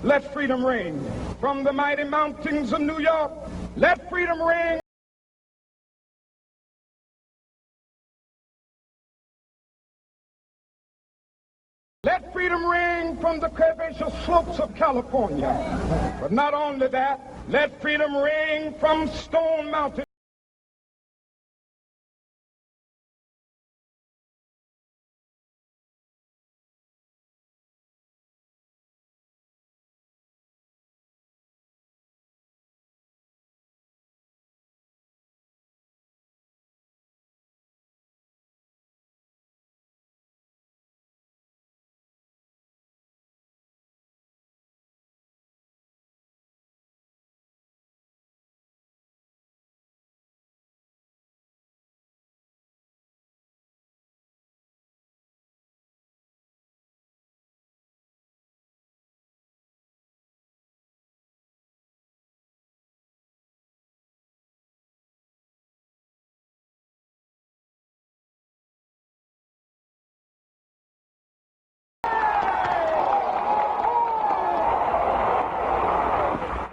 Let freedom ring from the mighty mountains of New York. Let freedom ring. Let freedom ring from the curvaceous slopes of California. But not only that, let freedom ring from Stone Mountain.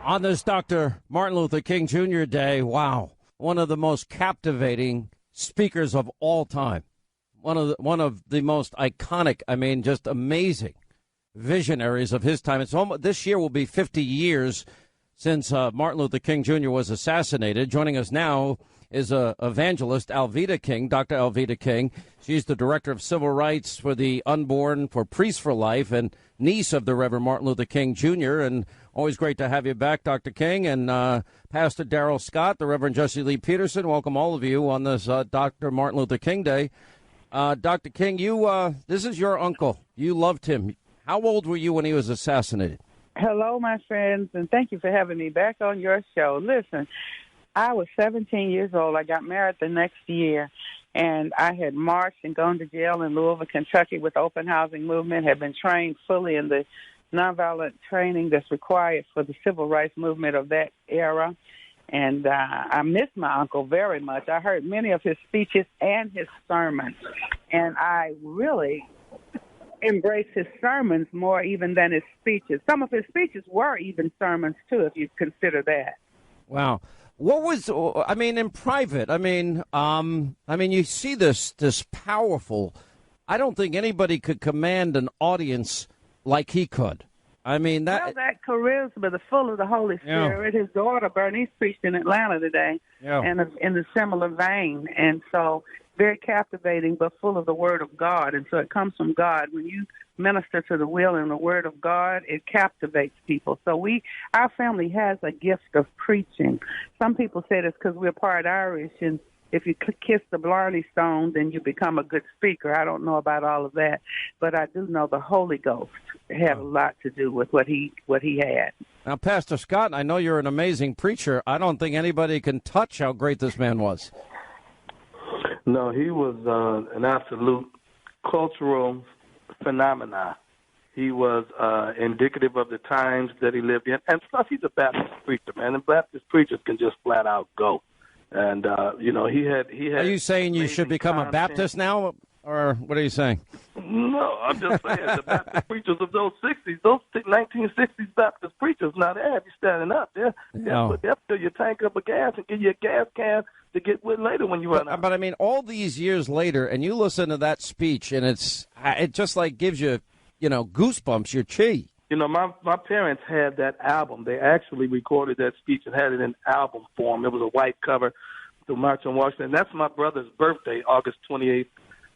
On this Dr. Martin Luther King Jr. Day, wow, one of the most captivating speakers of all time. One of the most iconic, just amazing visionaries of his time. This year will be 50 years since Martin Luther King Jr. was assassinated. Joining us now is evangelist Alveda King, Dr. Alveda King. She's the director of civil rights for the unborn, for Priests for Life, and niece of the Reverend Martin Luther King Jr. And always great to have you back, Dr. King. And Pastor Darrell Scott, the Reverend Lee Peterson. Welcome all of you on this Dr. Martin Luther King Day. Dr. King, this is your uncle. You loved him. How old were you when he was assassinated? Hello, my friends, and thank you for having me back on your show. Listen, I was 17 years old. I got married the next year, and I had marched and gone to jail in Louisville, Kentucky with the open housing movement, had been trained fully in the nonviolent training that's required for the civil rights movement of that era. And I miss my uncle very much. I heard many of his speeches and his sermons, and I really embraced his sermons more even than his speeches. Some of his speeches were even sermons, too, if you consider that. Wow. What was, in private, you see this powerful, I don't think anybody could command an audience like he could. That charisma, the full of the Holy Spirit. Yeah. His daughter, Bernice, preached in Atlanta today, and in a similar vein. And so very captivating, but full of the Word of God. And so it comes from God. When you minister to the will and the Word of God, it captivates people. So our family has a gift of preaching. Some people say it's because we're part Irish, and if you kiss the Blarney Stone, then you become a good speaker. I don't know about all of that, but I do know the Holy Ghost had a lot to do with what he had. Now, Pastor Scott, I know you're an amazing preacher. I don't think anybody can touch how great this man was. No, he was an absolute cultural phenomenon. He was indicative of the times that he lived in. And plus, he's a Baptist preacher, man. And Baptist preachers can just flat out go. And he had. Are you saying you should become a Baptist now, or what are you saying? No, I'm just saying the Baptist preachers of those 60s, those 1960s Baptist preachers, now they have you standing up. They'll fill your tank up with gas and give you a gas can to get with later when you run out. But I mean, all these years later, and you listen to that speech, and it just like gives you, goosebumps, your chi. My parents had that album. They actually recorded that speech and had it in album form. It was a white cover, the March on Washington. And that's my brother's birthday, August 28th,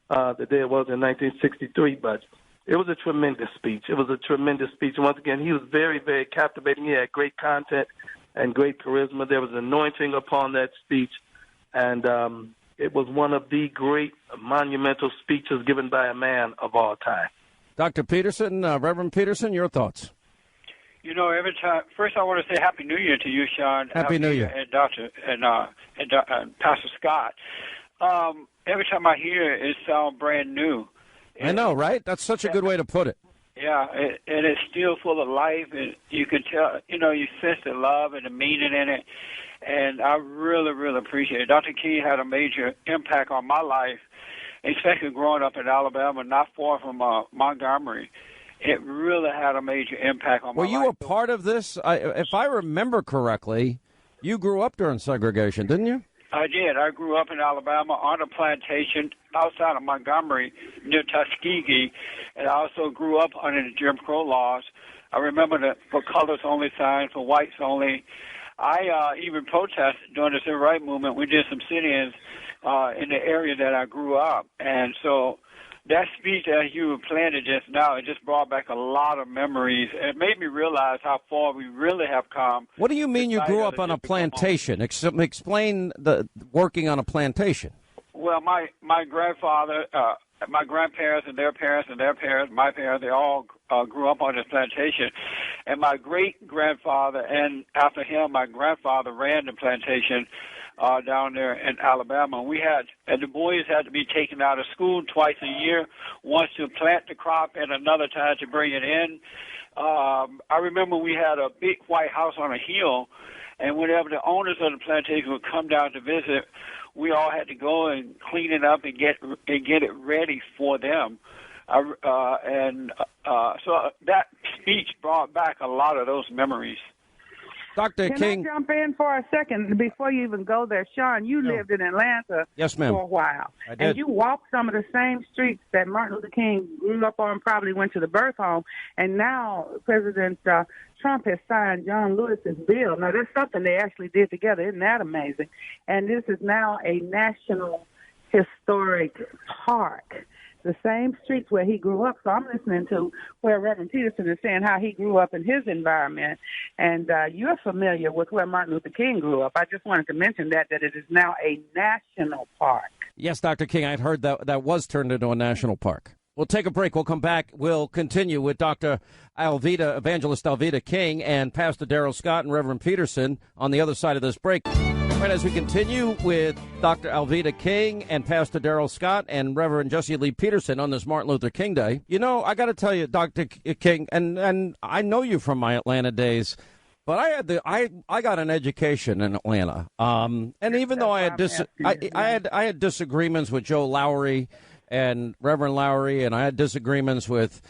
the day it was in 1963. But it was a tremendous speech. It was a tremendous speech. Once again, he was very, very captivating. He had great content and great charisma. There was an anointing upon that speech. And it was one of the great monumental speeches given by a man of all time. Dr. Peterson, Reverend Peterson, your thoughts? Every time. First, I want to say Happy New Year to you, Sean. Happy New Year, and Doctor and Pastor Scott. Every time I hear it, it sounds brand new. I know, right? That's such a good way to put it. Yeah, and it's still full of life, and you can tell. You sense the love and the meaning in it, and I really, really appreciate it. Dr. King had a major impact on my life, especially growing up in Alabama, not far from Montgomery. It really had a major impact on my life. Were you a part of this? If I remember correctly, you grew up during segregation, didn't you? I did. I grew up in Alabama on a plantation outside of Montgomery near Tuskegee, and I also grew up under the Jim Crow laws. I remember the for colors only sign, for whites only. I even protested during the Civil Rights Movement. We did some sit-ins in the area that I grew up. And so that speech that you were playing just now, it just brought back a lot of memories. It made me realize how far we really have come. What do you mean you grew up on a plantation? Explain the working on a plantation. Well, my grandfather, my grandparents and their parents and their parents, my parents, they all grew up on this plantation. And my great-grandfather, and after him, my grandfather ran the plantation down there in Alabama. And the boys had to be taken out of school twice a year, once to plant the crop and another time to bring it in. I remember we had a big white house on a hill, and whenever the owners of the plantation would come down to visit, we all had to go and clean it up and get it ready for them. So that speech brought back a lot of those memories. Dr. King. Can I jump in for a second before you even go there? Sean, you lived in Atlanta yes, ma'am. for a while. I did. And you walked some of the same streets that Martin Luther King grew up on, probably went to the birth home. And now President Trump has signed John Lewis's bill. Now, that's something they actually did together. Isn't that amazing? And this is now a national historic park. The same streets where he grew up. So I'm listening to where Reverend Peterson is saying how he grew up in his environment. And you're familiar with where Martin Luther King grew up. I just wanted to mention that it is now a national park. Yes, Dr. King, I'd heard that was turned into a national park. We'll take a break. We'll come back. We'll continue with Dr. Evangelist Alveda King and Pastor Darrell Scott and Reverend Peterson on the other side of this break. Right, as we continue with Dr. Alveda King and Pastor Darrell Scott and Reverend Jesse Lee Peterson on this Martin Luther King Day, I got to tell you, Dr. King, and I know you from my Atlanta days, but I got an education in Atlanta, and even though I had disagreements with Joe Lowry and Reverend Lowry, and I had disagreements with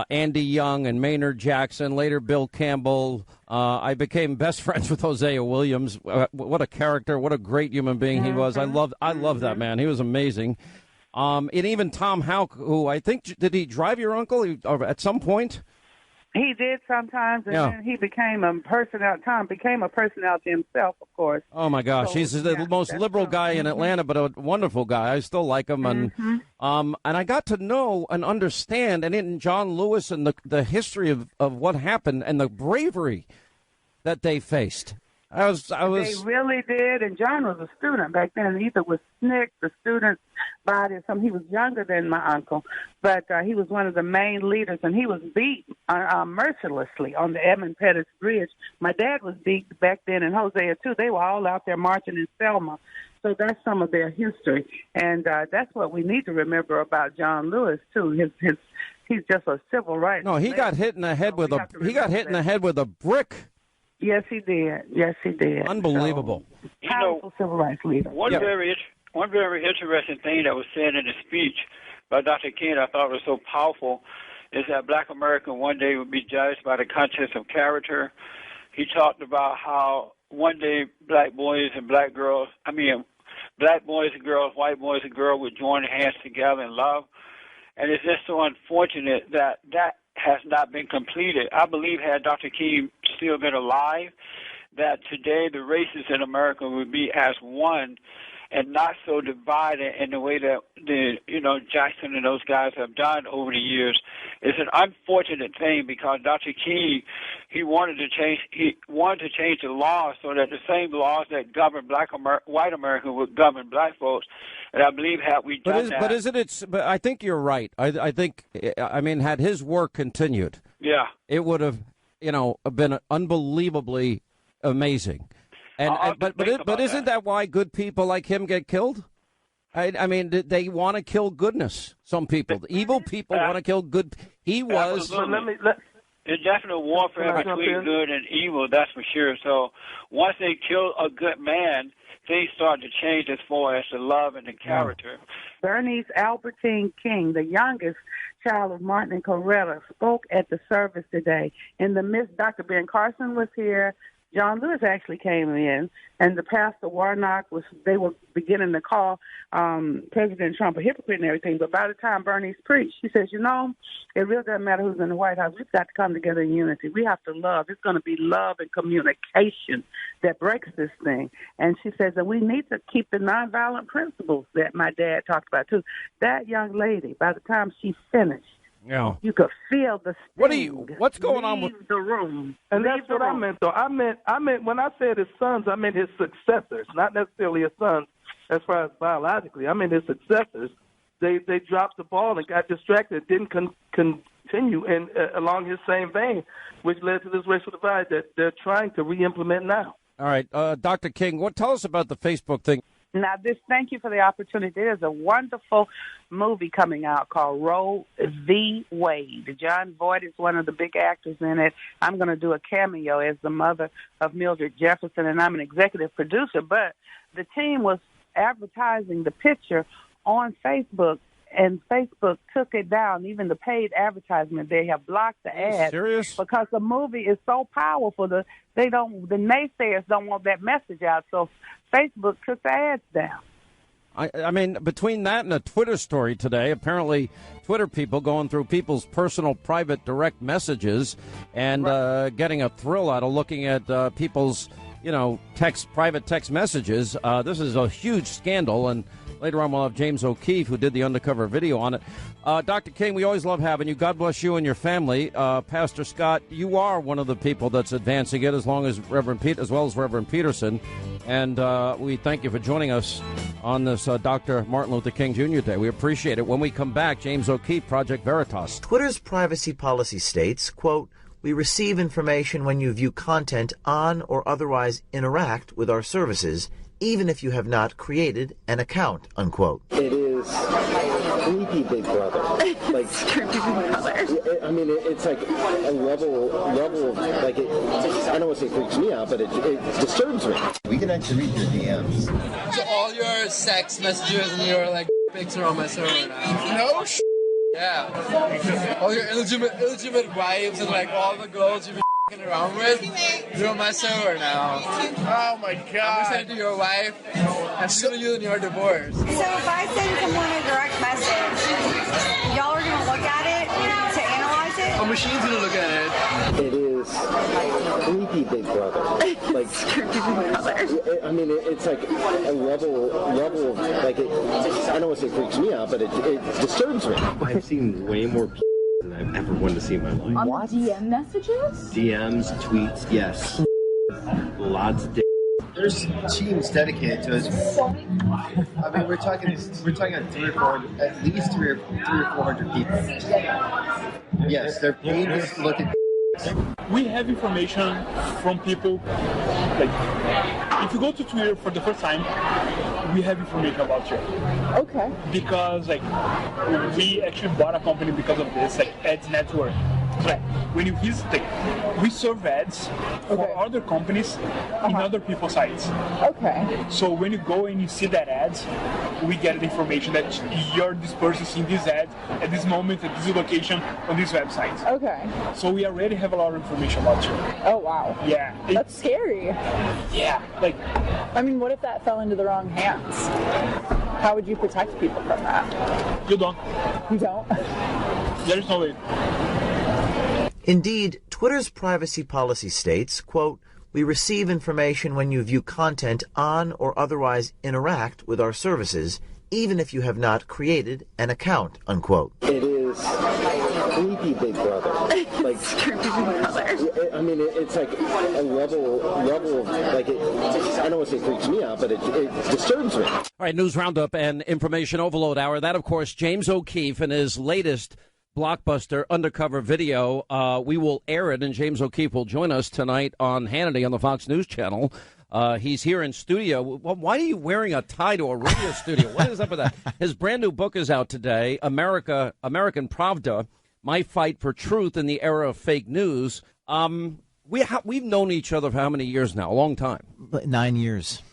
Andy Young and Maynard Jackson, later Bill Campbell. I became best friends with Hosea Williams. What a character, what a great human being he was. I love that man. He was amazing. And even Tom Houck, who I think, did he drive your uncle at some point? He did sometimes, and then he became a personality. Tom became a personality himself, of course. Oh my gosh, he's the most liberal guy in Atlanta, but a wonderful guy. I still like him, and I got to know and understand, and in John Lewis and the history of what happened and the bravery that they faced. They really did, and John was a student back then. Either was SNCC, the student body, or something. He was younger than my uncle, but he was one of the main leaders, and he was beat mercilessly on the Edmund Pettus Bridge. My dad was beat back then, and Hosea too. They were all out there marching in Selma. So that's some of their history, and that's what we need to remember about John Lewis too. He's just a civil rights. No, he got hit in the head with a brick. Yes, he did. Yes, he did. Unbelievable. You know, Powerful civil rights leader. One very interesting thing that was said in the speech by Dr. King I thought was so powerful is that black America one day would be judged by the contents of character. He talked about how one day black boys and black girls, black boys and girls, white boys and girls would join hands together in love. And it's just so unfortunate that that has not been completed. I believe had Dr. King still been alive, that today the races in America would be as one and not so divided in the way that Jackson and those guys have done over the years. It's an unfortunate thing because Dr. King, he wanted to change the laws so that the same laws that govern white America would govern black folks. And I believe had we done that. But I think you're right. I think had his work continued, it would have, been unbelievably amazing. But isn't that why good people like him get killed? They want to kill goodness. Some people, evil people, want to kill good. He was. There's definitely warfare between good and evil, that's for sure. So once they kill a good man, things start to change as far as the love and the character. Bernice Albertine King, the youngest child of Martin and Coretta, spoke at the service today. In the midst, Dr. Ben Carson was here. John Lewis actually came in, and the pastor Warnock they were beginning to call President Trump a hypocrite and everything. But by the time Bernice preached, she says, it really doesn't matter who's in the White House. We've got to come together in unity. We have to love. It's going to be love and communication that breaks this thing. And she says that we need to keep the nonviolent principles that my dad talked about, too. That young lady, by the time she finished, you could feel the sting. What's going on with the room? And that's what I meant, though. I meant when I said his sons, I meant his successors, not necessarily his sons as far as biologically. I meant his successors. They dropped the ball and got distracted, didn't continue along his same vein, which led to this racial divide that they're trying to re-implement now. All right, Dr. King, tell us about the Facebook thing. Now, thank you for the opportunity. There's a wonderful movie coming out called Roe v. Wade. John Voight is one of the big actors in it. I'm going to do a cameo as the mother of Mildred Jefferson, and I'm an executive producer. But the team was advertising the picture on Facebook, and Facebook took it down. Even the paid advertisement, they have blocked the ad. Serious? Because the movie is so powerful. The naysayers don't want that message out, so Facebook took the ads down. Between that and a Twitter story today, apparently Twitter people going through people's personal, private, direct messages and getting a thrill out of looking at people's, private text messages. This is a huge scandal, and later on we'll have James O'Keefe, who did the undercover video on it. Dr. King, we always love having you. God bless you and your family. Pastor Scott, you are one of the people that's advancing it, as well as Reverend Peterson. And we thank you for joining us on this Dr. Martin Luther King Jr. Day. We appreciate it. When we come back, James O'Keefe, Project Veritas. Twitter's privacy policy states, quote, "We receive information when you view content on or otherwise interact with our services, even if you have not created an account," unquote. It is creepy Big Brother. Like creepy Big Brother. It's like a level of like it. I don't want to say freaks me out, but it disturbs me. We can actually read your DMs. So all your sex messages and your pics are on my server now. No. Yeah. All your illegitimate wives and all the girls you've been around with, you're on my server now. Oh my god. I'm gonna send it to your wife, and she's gonna use it in your divorce. So if I send someone a direct message, y'all are gonna look at it to analyze it? A machine's gonna look at it. It is creepy Big Brother. Like creepy Big Brother. It's like a level of like it. I don't want to say freaks me out, but it disturbs me. I've seen way more than I've ever wanted to see in my life. On DM messages? DMs, tweets, yes. Lots of There's teams dedicated to it. We're talking at least 300 or 400 people. Yes, they're paid to look at. We have information from people, if you go to Twitter for the first time, we have information about you. Okay. Because we actually bought a company because of this, Ads Network. Like, when you visit, we serve ads for other companies in other people's sites. Okay. So when you go and you see that ad, we get the information that you're this person seeing this ad at this moment, at this location, on this website. Okay. So we already have a lot of information about you. Oh, wow. Yeah. That's scary. Yeah. Like, I mean, what if that fell into the wrong hands? How would you protect people from that? You don't. You don't? There's no way. Indeed, Twitter's privacy policy states, quote, "We receive information when you view content on or otherwise interact with our services, even if you have not created an account," unquote. It is creepy Big Brother. Like creepy Big Brother. I mean, it's like a level of, like, I don't want to say freaks me out, but it disturbs me. All right, news roundup and information overload hour. That, of course, James O'Keefe and his latest blockbuster undercover video. We will air it, and James O'Keefe will join us tonight on Hannity on the Fox News Channel. He's here in studio. Well, why are you wearing a tie to a radio studio? What is up with that? His brand new book is out today, American Pravda, My Fight for Truth in the Era of Fake News. We've known each other for how many years now? A long time. 9 years.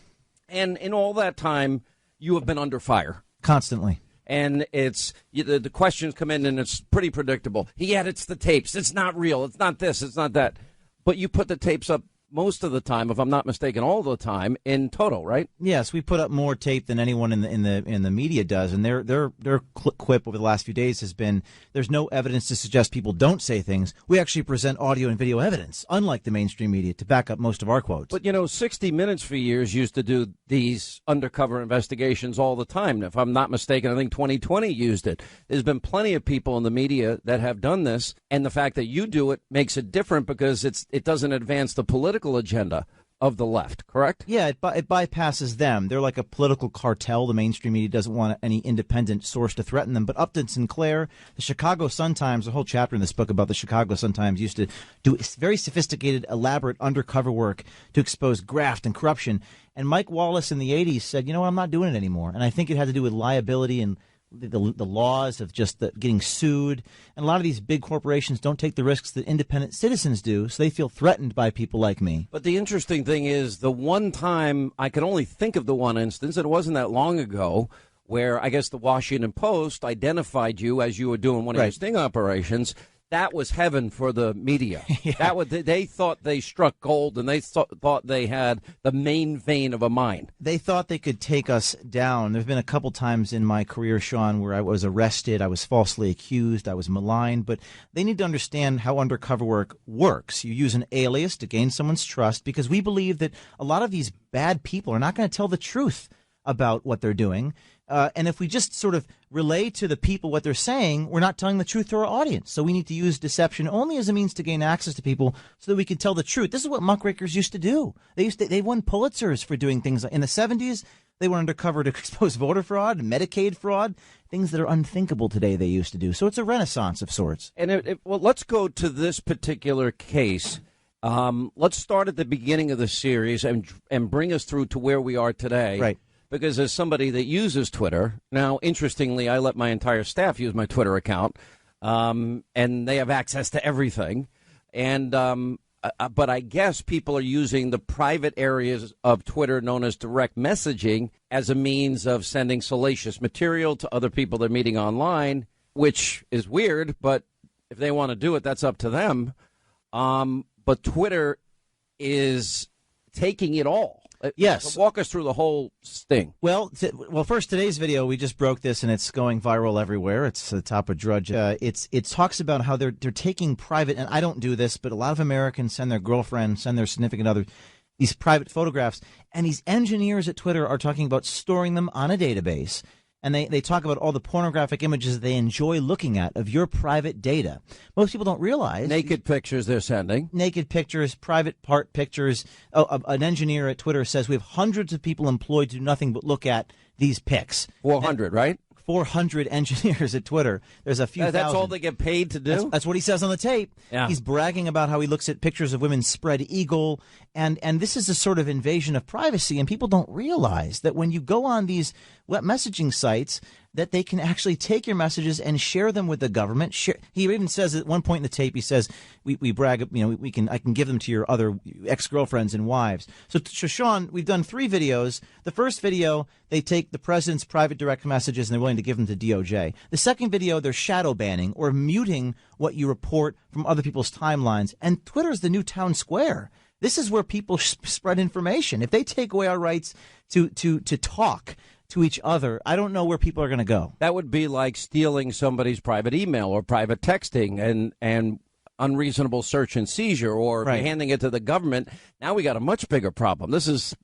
And in all that time, you have been under fire. Constantly. And it's the questions come in, and it's pretty predictable. He edits the tapes. It's not real. It's not this. It's not that. But you put the tapes up most of the time, if I'm not mistaken, all the time in total, right? Yes, we put up more tape than anyone in the media does, and their quip over the last few days has been there's no evidence to suggest people don't say things. We actually present audio and video evidence, unlike the mainstream media, to back up most of our quotes. But 60 Minutes for years used to do these undercover investigations all the time. If I'm not mistaken, I think 2020 used it. There's been plenty of people in the media that have done this, and the fact that you do it makes it different because it doesn't advance the political agenda of the left, correct? Yeah, it bypasses them. They're like a political cartel. The mainstream media doesn't want any independent source to threaten them. But Upton Sinclair, the Chicago Sun-Times, a whole chapter in this book about the Chicago Sun-Times used to do very sophisticated, elaborate undercover work to expose graft and corruption. And Mike Wallace in the 80s said, I'm not doing it anymore. And I think it had to do with liability and the laws of just getting sued. And a lot of these big corporations don't take the risks that independent citizens do, so they feel threatened by people like me. But the interesting thing is the one time, I can only think of the one instance, and it wasn't that long ago, where I guess the Washington Post identified you as you were doing one of your sting operations. That was heaven for the media. Yeah. They thought they struck gold, and they thought they had the main vein of a mine. They thought they could take us down. There have been a couple times in my career, Sean, where I was arrested, I was falsely accused, I was maligned. But they need to understand how undercover work works. You use an alias to gain someone's trust because we believe that a lot of these bad people are not going to tell the truth about what they're doing. And if we just sort of relay to the people what they're saying, we're not telling the truth to our audience. So we need to use deception only as a means to gain access to people so that we can tell the truth. This is what muckrakers used to do. They won Pulitzers for doing things. In the 70s, they were undercover to expose voter fraud, Medicaid fraud, things that are unthinkable today they used to do. So it's a renaissance of sorts. And well, let's go to this particular case. Let's start at the beginning of the series and bring us through to where we are today. Right. Because as somebody that uses Twitter, now, interestingly, I let my entire staff use my Twitter account, and they have access to everything. And but I guess people are using the private areas of Twitter known as direct messaging as a means of sending salacious material to other people they're meeting online, which is weird, but if they want to do it, that's up to them. But Twitter is taking it all. Yes. So walk us through the whole thing. Well, first, today's video, we just broke this, and it's going viral everywhere. It's the top of Drudge. It talks about how they're taking private, and I don't do this, but a lot of Americans send their girlfriend, send their significant other, these private photographs, and these engineers at Twitter are talking about storing them on a database. And they talk about all the pornographic images they enjoy looking at of your private data. Most people don't realize. Naked pictures they're sending. Naked pictures, private part pictures. An engineer at Twitter says we have hundreds of people employed to do nothing but look at these pics. 400, right? 400 engineers at Twitter. There's a few thousand. That's all they get paid to do? That's what he says on the tape. Yeah. He's bragging about how he looks at pictures of women spread eagle. And this is a sort of invasion of privacy. And people don't realize that when you go on these web messaging sites, that they can actually take your messages and share them with the government. He even says at one point in the tape, he says, we brag, I can give them to your other ex-girlfriends and wives. So Sean, we've done 3 videos. The first video, they take the president's private direct messages and they're willing to give them to DOJ. The second video, they're shadow banning or muting what you report from other people's timelines. And Twitter is the new town square. This is where people spread information. If they take away our rights to talk to each other, I don't know where people are going to go. That would be like stealing somebody's private email or private texting and unreasonable search and seizure, or handing it to the government. Now we got a much bigger problem. This is,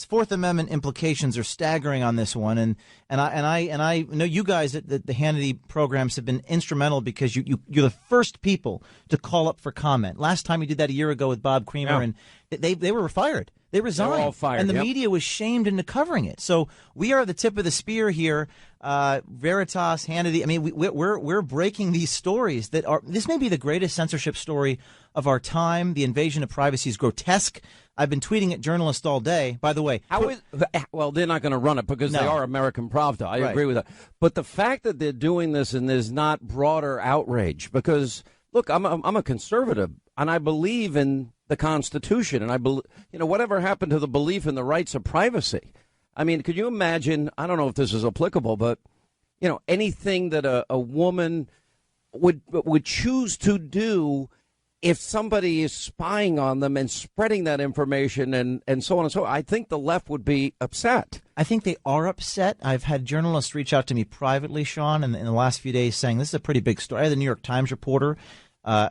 Fourth Amendment implications are staggering on this one, and I know you guys at the Hannity programs have been instrumental because you're the first people to call up for comment. Last time you did that a year ago with Bob Creamer, and they were fired. They resigned. They were all fired, and the media was shamed into covering it. So we are the tip of the spear here. Veritas, Hannity. I mean, we're breaking these stories that are. This may be the greatest censorship story of our time. The invasion of privacy is grotesque. I've been tweeting at journalists all day. By the way, well, they're not going to run it because they are American Pravda. I agree with that. But the fact that they're doing this and there's not broader outrage, because look, I'm a conservative and I believe in the Constitution, and I believe, whatever happened to the belief in the rights of privacy? I mean, could you imagine? I don't know if this is applicable, but anything that a woman would choose to do if somebody is spying on them and spreading that information and so on and so on, I think the left would be upset. I think they are upset. I've had journalists reach out to me privately, Sean, in the last few days saying this is a pretty big story. I had the New York Times reporter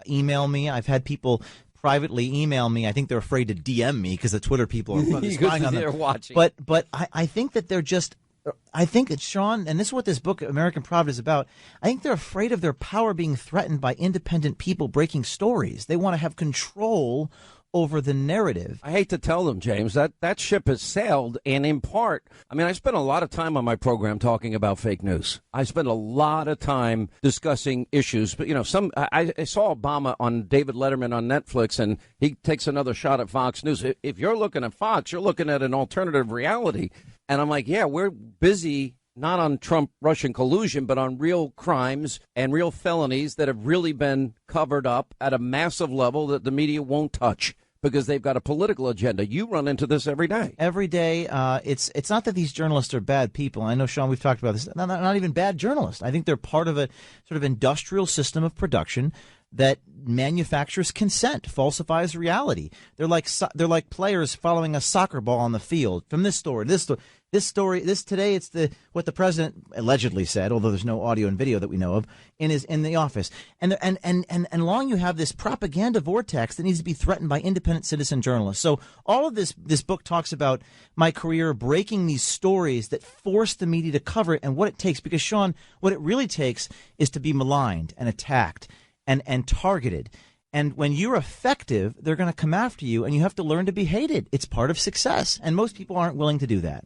email me. I've had people privately email me. I think they're afraid to DM me because the Twitter people are spying on them. They're watching. But I think that they're just – I think it's Sean, and this is what this book, American Pravda, is about. I think they're afraid of their power being threatened by independent people breaking stories. They want to have control over the narrative. I hate to tell them, James, that ship has sailed, and in part, I mean, I spent a lot of time on my program talking about fake news. I spent a lot of time discussing issues, but I saw Obama on David Letterman on Netflix, and he takes another shot at Fox News. If you're looking at Fox, you're looking at an alternative reality, and I'm like, yeah, we're busy not on Trump-Russian collusion, but on real crimes and real felonies that have really been covered up at a massive level that the media won't touch because they've got a political agenda. You run into this every day. Every day. It's not that these journalists are bad people. I know, Sean, we've talked about this. Not even bad journalists. I think they're part of a sort of industrial system of production that manufactures consent, falsifies reality. They're like players following a soccer ball on the field. From this story, today, it's what the president allegedly said, although there's no audio and video that we know of, in the office. And long you have this propaganda vortex that needs to be threatened by independent citizen journalists. So all of this book talks about my career breaking these stories that force the media to cover it and what it takes. Because, Sean, what it really takes is to be maligned and attacked and targeted. And when you're effective, they're going to come after you, and you have to learn to be hated. It's part of success, and most people aren't willing to do that.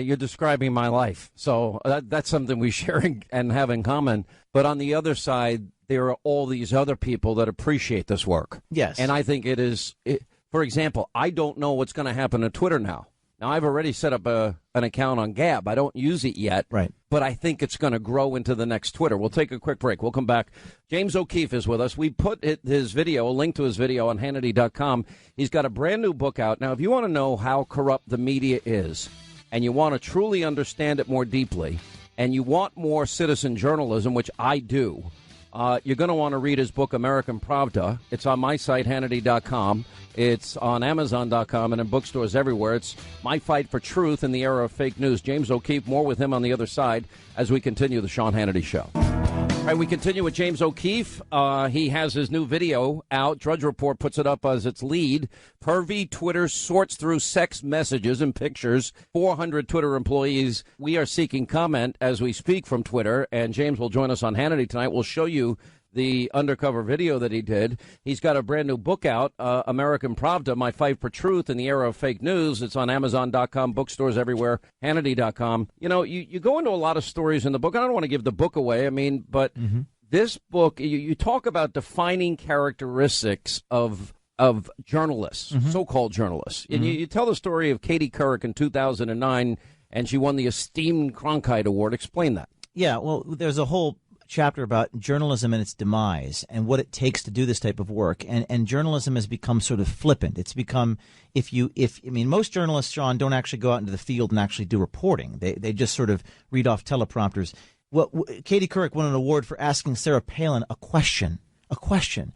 You're describing my life, so that's something we share and have in common. But on the other side, there are all these other people that appreciate this work. Yes. And I think for example, I don't know what's going to happen to Twitter now. Now, I've already set up an account on Gab. I don't use it yet, right? But I think it's going to grow into the next Twitter. We'll take a quick break. We'll come back. James O'Keefe is with us. We put his video, a link to his video on Hannity.com. He's got a brand new book out. Now, if you want to know how corrupt the media is and you want to truly understand it more deeply and you want more citizen journalism, which I do, you're going to want to read his book, American Pravda. It's on my site, Hannity.com. It's on Amazon.com and in bookstores everywhere. It's my fight for truth in the era of fake news. James O'Keefe, more with him on the other side as we continue the Sean Hannity Show. All right, we continue with James O'Keefe. He has his new video out. Drudge Report puts it up as its lead. Pervy Twitter sorts through sex messages and pictures. 400 Twitter employees. We are seeking comment as we speak from Twitter, and James will join us on Hannity tonight. We'll show you the undercover video that he did. He's got a brand new book out, American Pravda, My Fight for Truth in the Era of Fake News. It's on Amazon.com, bookstores everywhere, Hannity.com. You go into a lot of stories in the book. I don't want to give the book away, but this book, you talk about defining characteristics of journalists, so-called journalists. And you tell the story of Katie Couric in 2009. and she won the esteemed Cronkite Award. Explain that. Yeah, well, there's a whole chapter about journalism and its demise and what it takes to do this type of work. And journalism has become sort of flippant. It's become, most journalists, Sean, don't actually go out into the field and actually do reporting. They just sort of read off teleprompters. Katie Couric won an award for asking Sarah Palin a question.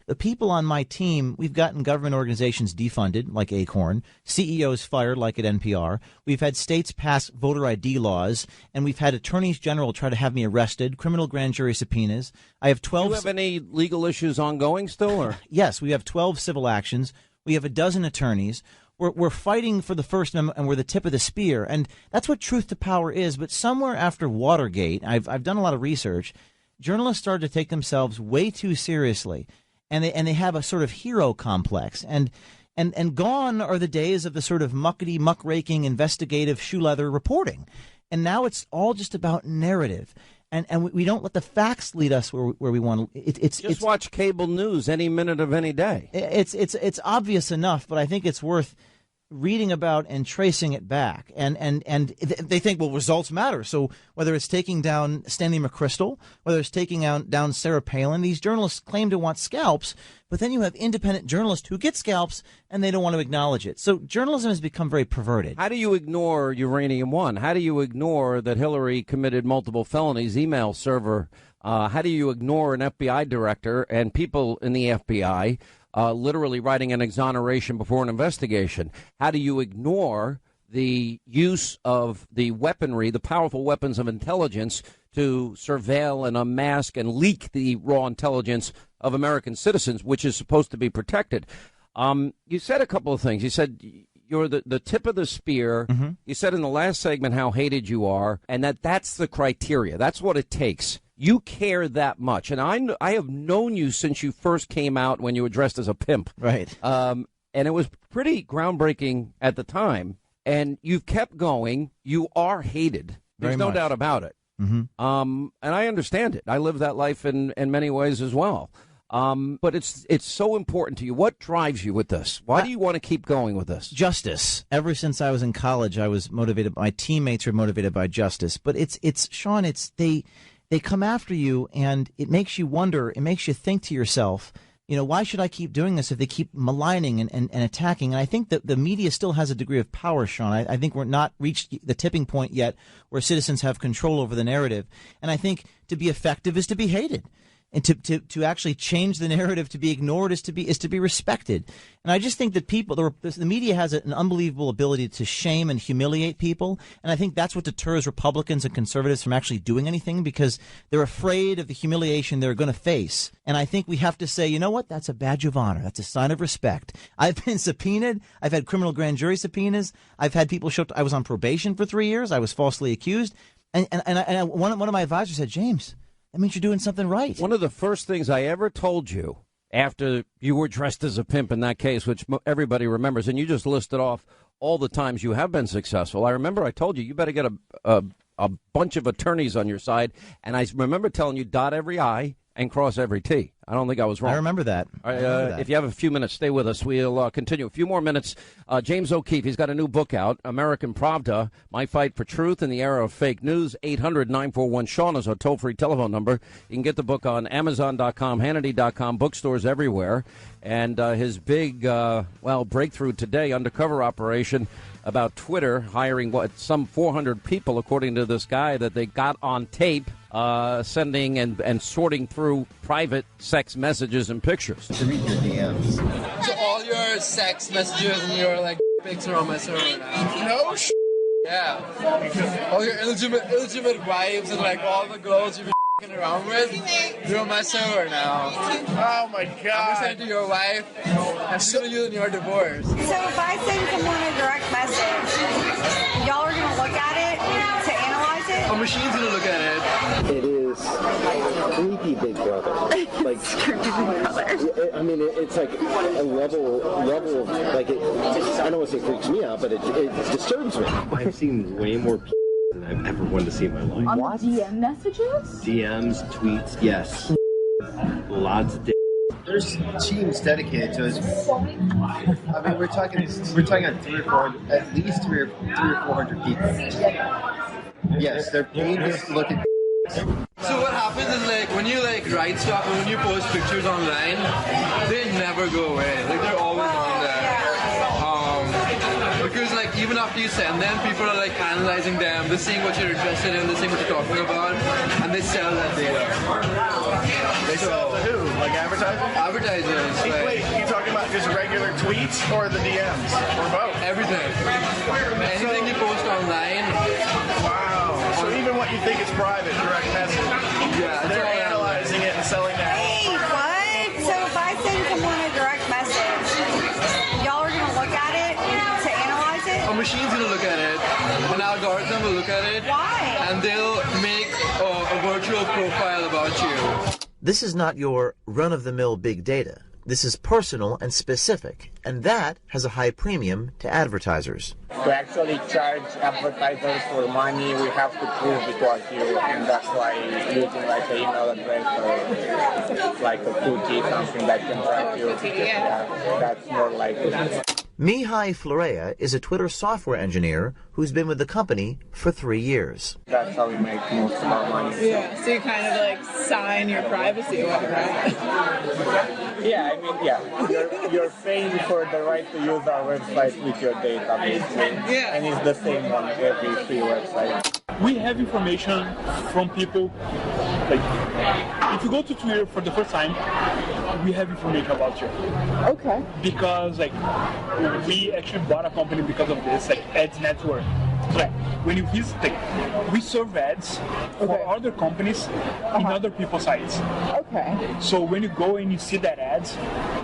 The people on my team, we've gotten government organizations defunded, like Acorn, CEOs fired, like at NPR. We've had states pass voter ID laws, and we've had attorneys general try to have me arrested, criminal grand jury subpoenas. I have 12. Do you have any legal issues ongoing still? Or? Yes, we have 12 civil actions. We have a dozen attorneys. We're fighting for the First Amendment, and we're the tip of the spear. And that's what truth to power is. But somewhere after Watergate, I've done a lot of research, journalists started to take themselves way too seriously, and they have a sort of hero complex. And gone are the days of the sort of muckraking, investigative shoe leather reporting. And now it's all just about narrative. And we don't let the facts lead us where we want to. It's watch cable news any minute of any day. It's obvious enough, but I think it's worth reading about and tracing it back. And they think, well, results matter. So whether it's taking down Stanley McChrystal, whether it's taking down Sarah Palin, these journalists claim to want scalps, but then you have independent journalists who get scalps and they don't want to acknowledge it. So journalism has become very perverted. How do you ignore Uranium One? How do you ignore that Hillary committed multiple felonies, email server? How do you ignore an FBI director and people in the FBI literally writing an exoneration before an investigation? How do you ignore the use of the weaponry, the powerful weapons of intelligence to surveil and unmask and leak the raw intelligence of American citizens, which is supposed to be protected? You said a couple of things. You said you're the tip of the spear. Mm-hmm. You said in the last segment how hated you are, and that's the criteria. That's what it takes. You care that much, and I have known you since you first came out when you were dressed as a pimp. Right. And it was pretty groundbreaking at the time, and you've kept going. You are hated. There's no doubt about it. Mm-hmm. And I understand it. I live that life in many ways as well. But it's so important to you. What drives you with this? Why do you want to keep going with this? Justice. Ever since I was in college, I was motivated. My teammates are motivated by justice. But it's Sean. They come after you, and it makes you wonder. It makes you think to yourself, why should I keep doing this if they keep maligning and attacking? And I think that the media still has a degree of power, Sean. I think we're not reached the tipping point yet where citizens have control over the narrative. And I think to be effective is to be hated. And to actually change the narrative, to be ignored, is to be respected. And I just think that the media has an unbelievable ability to shame and humiliate people. And I think that's what deters Republicans and conservatives from actually doing anything, because they're afraid of the humiliation they're going to face. And I think we have to say, you know what? That's a badge of honor. That's a sign of respect. I've been subpoenaed. I've had criminal grand jury subpoenas. I've had people show up. I was on probation for 3 years. I was falsely accused. And one of my advisors said, James, that means you're doing something right. One of the first things I ever told you after you were dressed as a pimp in that case, which everybody remembers, and you just listed off all the times you have been successful. I remember I told you better get a bunch of attorneys on your side, and I remember telling you dot every I and cross every T. I don't think I was wrong. I remember that. All right, if you have a few minutes, stay with us. We'll continue. A few more minutes. James O'Keefe, he's got a new book out, American Pravda, My Fight for Truth in the Era of Fake News. 800-941-SEAN is our toll-free telephone number. You can get the book on Amazon.com, Hannity.com, bookstores everywhere. And his big, breakthrough today, undercover operation about Twitter hiring, some 400 people, according to this guy, that they got on tape, sending and sorting through private sex messages and pictures. To read your DMs. So all your sex messages and your pics are on my server now. No Yeah. All your illegitimate wives and all the girls you've been around with, you're on my server now. Oh my God. I'm gonna send it to your wife and sue you in your divorce. So if I send someone a direct message, y'all are gonna look at it to analyze it? A machine's gonna look at it. It is creepy Big Brother. It's creepy Big Brother. I mean, it's like a level of I don't want to say it freaks me out, but it disturbs me. I've seen way more than I've ever wanted to see in my life. On DM messages? DMs, tweets, yes. Lots of There's teams dedicated to us. I mean, we're talking at at least three or 400 people. Yes, they're paid to look at. So what happens is, like, when you write stuff and when you post pictures online, they never go away. Like, they're always on there. Because, like, even after you send them, people are, like, analyzing them, they're seeing what you're interested in, they're seeing what you're talking about, and they sell that data. They sell to who? Like advertisers? Advertisers. Wait, you talking about just regular tweets or the DMs? Or both? Everything. Anything you post online. Wow. So even what you think is private, direct message, they're analyzing it and selling that. Hey, what? So if I send someone a direct message, y'all are going to look at it to analyze it? A machine's going to look at it, an algorithm will look at it. Why? And they'll make a virtual profile about you. This is not your run-of-the-mill big data. This is personal and specific, and that has a high premium to advertisers. To actually charge advertisers for money, we have to prove it was you, and that's why using like an email address or like a cookie, something that can track you, that's more likely. Mihai Florea is a Twitter software engineer who's been with the company for 3 years. That's how we make most of our money. Yeah, so you kind of like sign your privacy away, right? Yeah, I mean, yeah. You're paying for the right to use our website with your data, basically. Yeah. And it's the same on every free website. We have information from people, like, if you go to Twitter for the first time, we have information about you. Okay. Because, like, we actually bought a company because of this, like, ads network. So, like, when you visit, like, we serve ads for other companies in other people's sites. Okay. So when you go and you see that ads,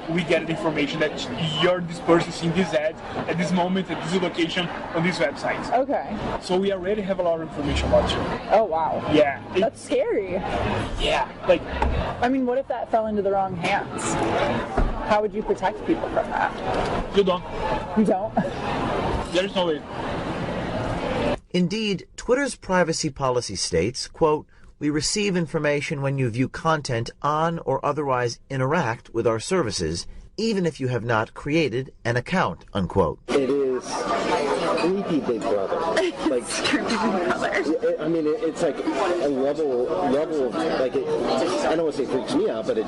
we get the information that you're this person seeing these ads at this moment, at this location, on these websites. Okay. So we already have a lot of information about you. Oh, wow. Yeah. That's scary. Yeah. Like, I mean, what if that fell into the wrong hands? How would you protect people from that? You don't. You don't? There's no way. Indeed, Twitter's privacy policy states, quote, "We receive information when you view content on or otherwise interact with our services, even if you have not created an account," unquote. It is creepy Big Brother. Like, I mean, it's like a level of, like, I don't want to say it freaks me out, but it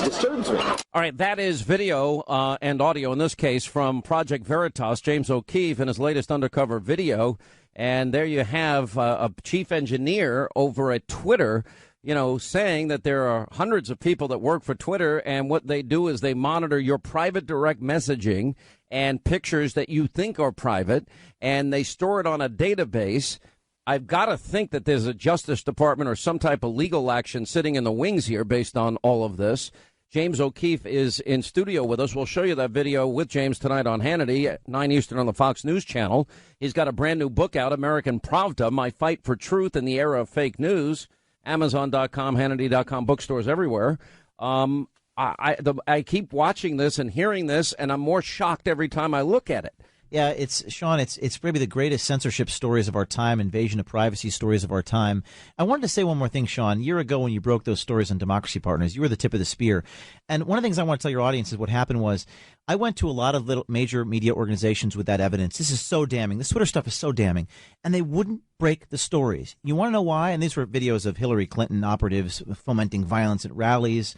disturbs me. All right, that is video and audio, in this case, from Project Veritas, James O'Keefe, in his latest undercover video. And there you have a chief engineer over at Twitter, you know, saying that there are hundreds of people that work for Twitter, and what they do is they monitor your private direct messaging and pictures that you think are private, and they store it on a database. I've got to think that there's a Justice Department or some type of legal action sitting in the wings here based on all of this. James O'Keefe is in studio with us. We'll show you that video with James tonight on Hannity at 9 Eastern on the Fox News Channel. He's got a brand new book out, American Pravda, My Fight for Truth in the Era of Fake News. Amazon.com, Hannity.com, bookstores everywhere. I keep watching this and hearing this, and I'm more shocked every time I look at it. Yeah, Sean, it's maybe the greatest censorship stories of our time, invasion of privacy stories of our time. I wanted to say one more thing, Sean. A year ago when you broke those stories on Democracy Partners, you were the tip of the spear. And one of the things I want to tell your audience is what happened was I went to a lot of little major media organizations with that evidence. This is so damning. This Twitter stuff is so damning. And they wouldn't break the stories. You want to know why? And these were videos of Hillary Clinton operatives fomenting violence at rallies.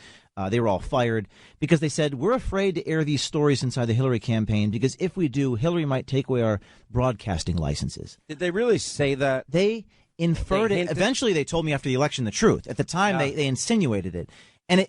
They were all fired because they said, we're afraid to air these stories inside the Hillary campaign because if we do, Hillary might take away our broadcasting licenses. Did they really say that? They inferred it. Eventually, they told me after the election the truth. At the time, they insinuated it. And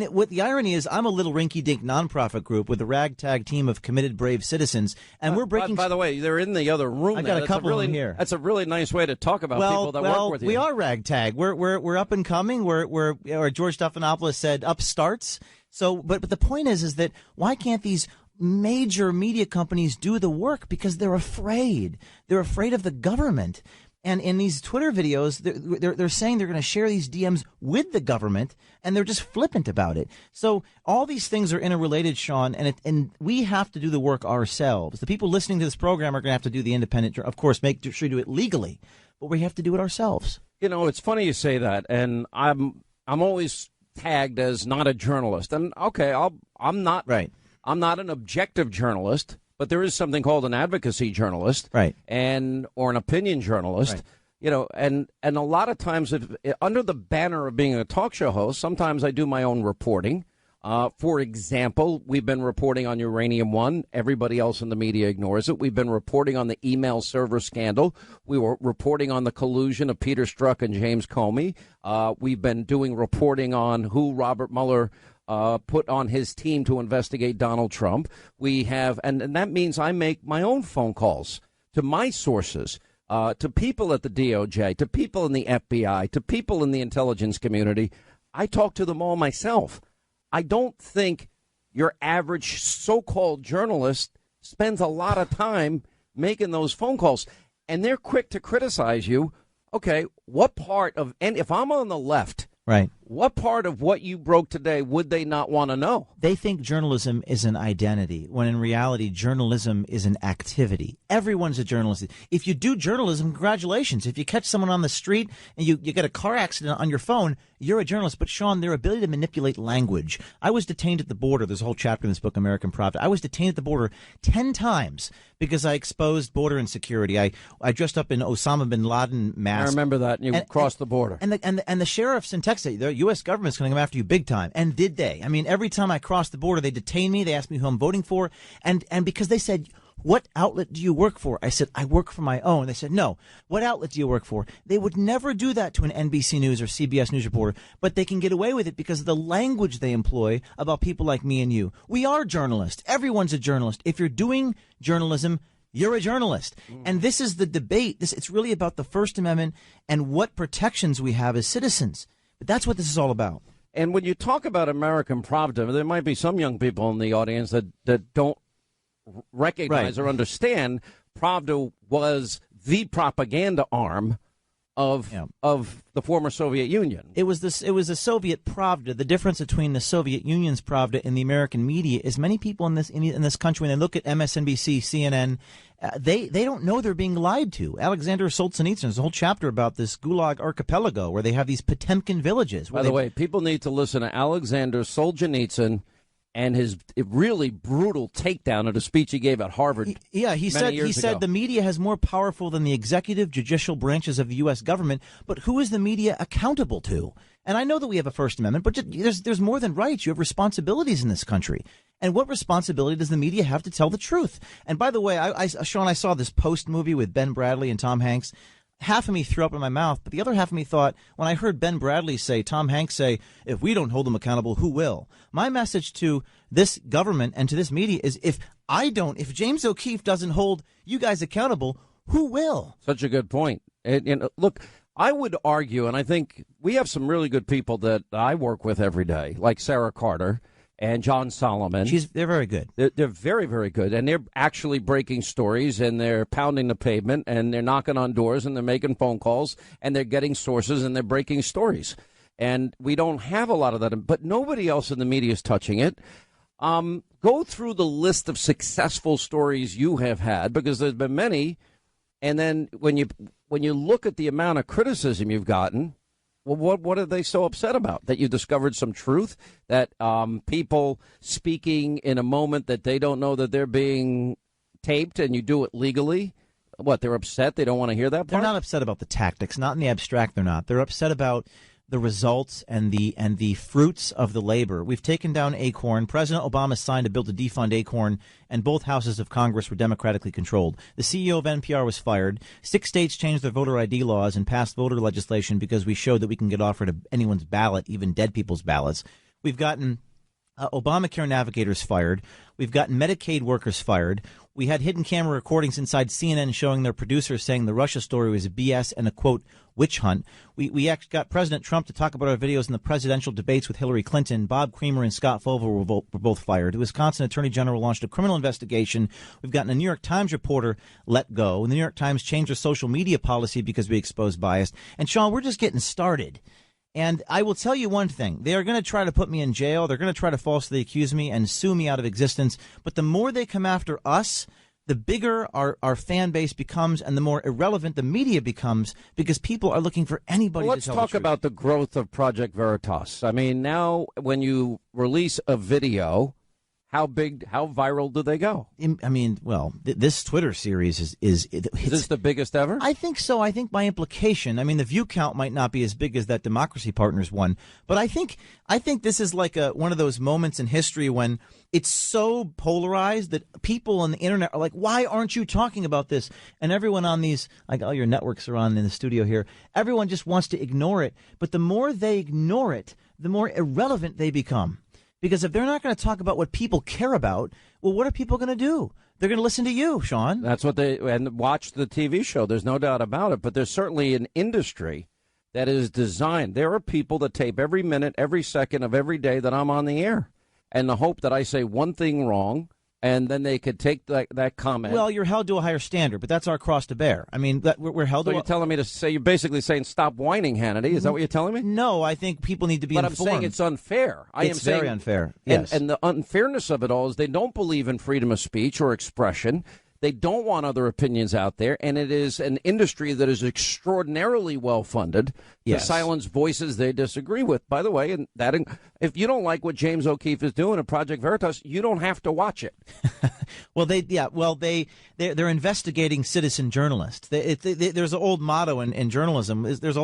what the irony is, I'm a little rinky-dink nonprofit group with a ragtag team of committed, brave citizens, and we're breaking. By the way, they're in the other room. I got a couple of them here. That's a really nice way to talk about people that work with you. We are ragtag. We're up and coming. We're George Stephanopoulos said upstarts. So, but the point is that why can't these major media companies do the work? Because they're afraid. They're afraid of the government. And in these Twitter videos, they're saying they're going to share these DMs with the government, and they're just flippant about it. So all these things are interrelated, Sean, and we have to do the work ourselves. The people listening to this program are going to have to do the independent, of course, make sure you do it legally, but we have to do it ourselves. You know, it's funny you say that, and I'm always tagged as not a journalist. And okay, I'm not right. I'm not an objective journalist, but there is something called an advocacy journalist, right? Or an opinion journalist. Right. You know, and a lot of times, under the banner of being a talk show host, sometimes I do my own reporting. For example, we've been reporting on Uranium One. Everybody else in the media ignores it. We've been reporting on the email server scandal. We were reporting on the collusion of Peter Strzok and James Comey. We've been doing reporting on who Robert Mueller put on his team to investigate Donald Trump. We have, and that means I make my own phone calls to my sources. To people at the DOJ, to people in the FBI, to people in the intelligence community. I talk to them all myself. I don't think your average so-called journalist spends a lot of time making those phone calls. And they're quick to criticize you. Okay, what part of, and if I'm on the left, right, what part of what you broke today would they not want to know? They think journalism is an identity, when in reality, journalism is an activity. Everyone's a journalist. If you do journalism, congratulations. If you catch someone on the street and you get a car accident on your phone, you're a journalist. But, Sean, their ability to manipulate language. I was detained at the border. There's a whole chapter in this book, American Pravda. I was detained at the border 10 times because I exposed border insecurity. I dressed up in Osama bin Laden mask. I remember that. And you crossed the border. And the sheriffs in Texas, the U.S. government's going to come after you big time. And did they? I mean, every time I crossed the border, they detained me. They asked me who I'm voting for. And because they said, what outlet do you work for? I said, I work for my own. They said, no. What outlet do you work for? They would never do that to an NBC News or CBS News reporter, but they can get away with it because of the language they employ about people like me and you. We are journalists. Everyone's a journalist. If you're doing journalism, you're a journalist. And this is the debate. It's really about the First Amendment and what protections we have as citizens. But that's what this is all about. And when you talk about American Pravda, there might be some young people in the audience that don't recognize or understand Pravda was the propaganda arm of the former Soviet Union. It was a Soviet Pravda. The difference between the Soviet Union's Pravda and the American media is many people in this country, when they look at MSNBC, CNN, they don't know they're being lied to. Alexander Solzhenitsyn, there's a whole chapter about this Gulag archipelago where they have these Potemkin villages. By the way, people need to listen to Alexander Solzhenitsyn and his really brutal takedown of the speech he gave at Harvard. He said the media has more powerful than the executive, judicial branches of the U.S. government, but who is the media accountable to? And I know that we have a First Amendment, but there's more than rights. You have responsibilities in this country. And what responsibility does the media have to tell the truth? And by the way, Sean, I saw this Post movie with Ben Bradley and Tom Hanks. Half of me threw up in my mouth, but the other half of me thought, when I heard Ben Bradley say, Tom Hanks say, if we don't hold them accountable, who will? My message to this government and to this media is, if James O'Keefe doesn't hold you guys accountable, who will? Such a good point. And look, I would argue, and I think we have some really good people that I work with every day, like Sarah Carter and John Solomon. They're very good. They're very, very good. And they're actually breaking stories, and they're pounding the pavement, and they're knocking on doors, and they're making phone calls, and they're getting sources, and they're breaking stories. And we don't have a lot of that, but nobody else in the media is touching it. Go through the list of successful stories you have had, because there's been many. And then when you look at the amount of criticism you've gotten, well, what are they so upset about? That you discovered some truth? That people speaking in a moment that they don't know that they're being taped, and you do it legally? What, they're upset? They don't want to hear that part? They're not upset about the tactics. Not in the abstract, they're not. They're upset about the results and the fruits of the labor. We've taken down Acorn. President Obama signed a bill to defund Acorn, and both houses of Congress were democratically controlled. The CEO of NPR was fired. 6 states changed their voter ID laws and passed voter legislation because we showed that we can get offered anyone's ballot, even dead people's ballots. We've gotten Obamacare navigators fired. We've gotten Medicaid workers fired. We had hidden camera recordings inside CNN showing their producers saying the Russia story was BS and a, quote, witch hunt. We actually got President Trump to talk about our videos in the presidential debates with Hillary Clinton. Bob Creamer and Scott Fogle were both fired. The Wisconsin Attorney General launched a criminal investigation. We've gotten a New York Times reporter let go. And the New York Times changed their social media policy because we exposed bias. And, Sean, we're just getting started. And I will tell you one thing. They are going to try to put me in jail. They're going to try to falsely accuse me and sue me out of existence. But the more they come after us, the bigger our fan base becomes and the more irrelevant the media becomes because people are looking for anybody Let's to tell talk the truth. about the growth of Project Veritas. I mean, now when you release a video, how viral do they go? I mean, well, this Twitter series is this the biggest ever? I think so. I think by implication. I mean, the view count might not be as big as that Democracy Partners one, but I think this is like one of those moments in history when it's so polarized that people on the internet are like, why aren't you talking about this? And everyone on these, like all your networks are on in the studio here, everyone just wants to ignore it. But the more they ignore it, the more irrelevant they become. Because if they're not going to talk about what people care about, well, what are people going to do? They're going to listen to you, Sean. That's what and watch the TV show. There's no doubt about it. But there's certainly an industry that is designed. There are people that tape every minute, every second of every day that I'm on the air. And the hope that I say one thing wrong, and then they could take that comment. Well, you're held to a higher standard, but that's our cross to bear. I mean, we're held to. So you're telling me to say, you're basically saying stop whining, Hannity. Is that what you're telling me? No, I think people need to be informed. But I'm saying it's unfair. It's very unfair. Yes. And the unfairness of it all is they don't believe in freedom of speech or expression. They don't want other opinions out there, and it is an industry that is extraordinarily well-funded to silence voices they disagree with. By the way, and that if you don't like what James O'Keefe is doing at Project Veritas, you don't have to watch it. They're investigating citizen journalists. There's an old motto in journalism: there's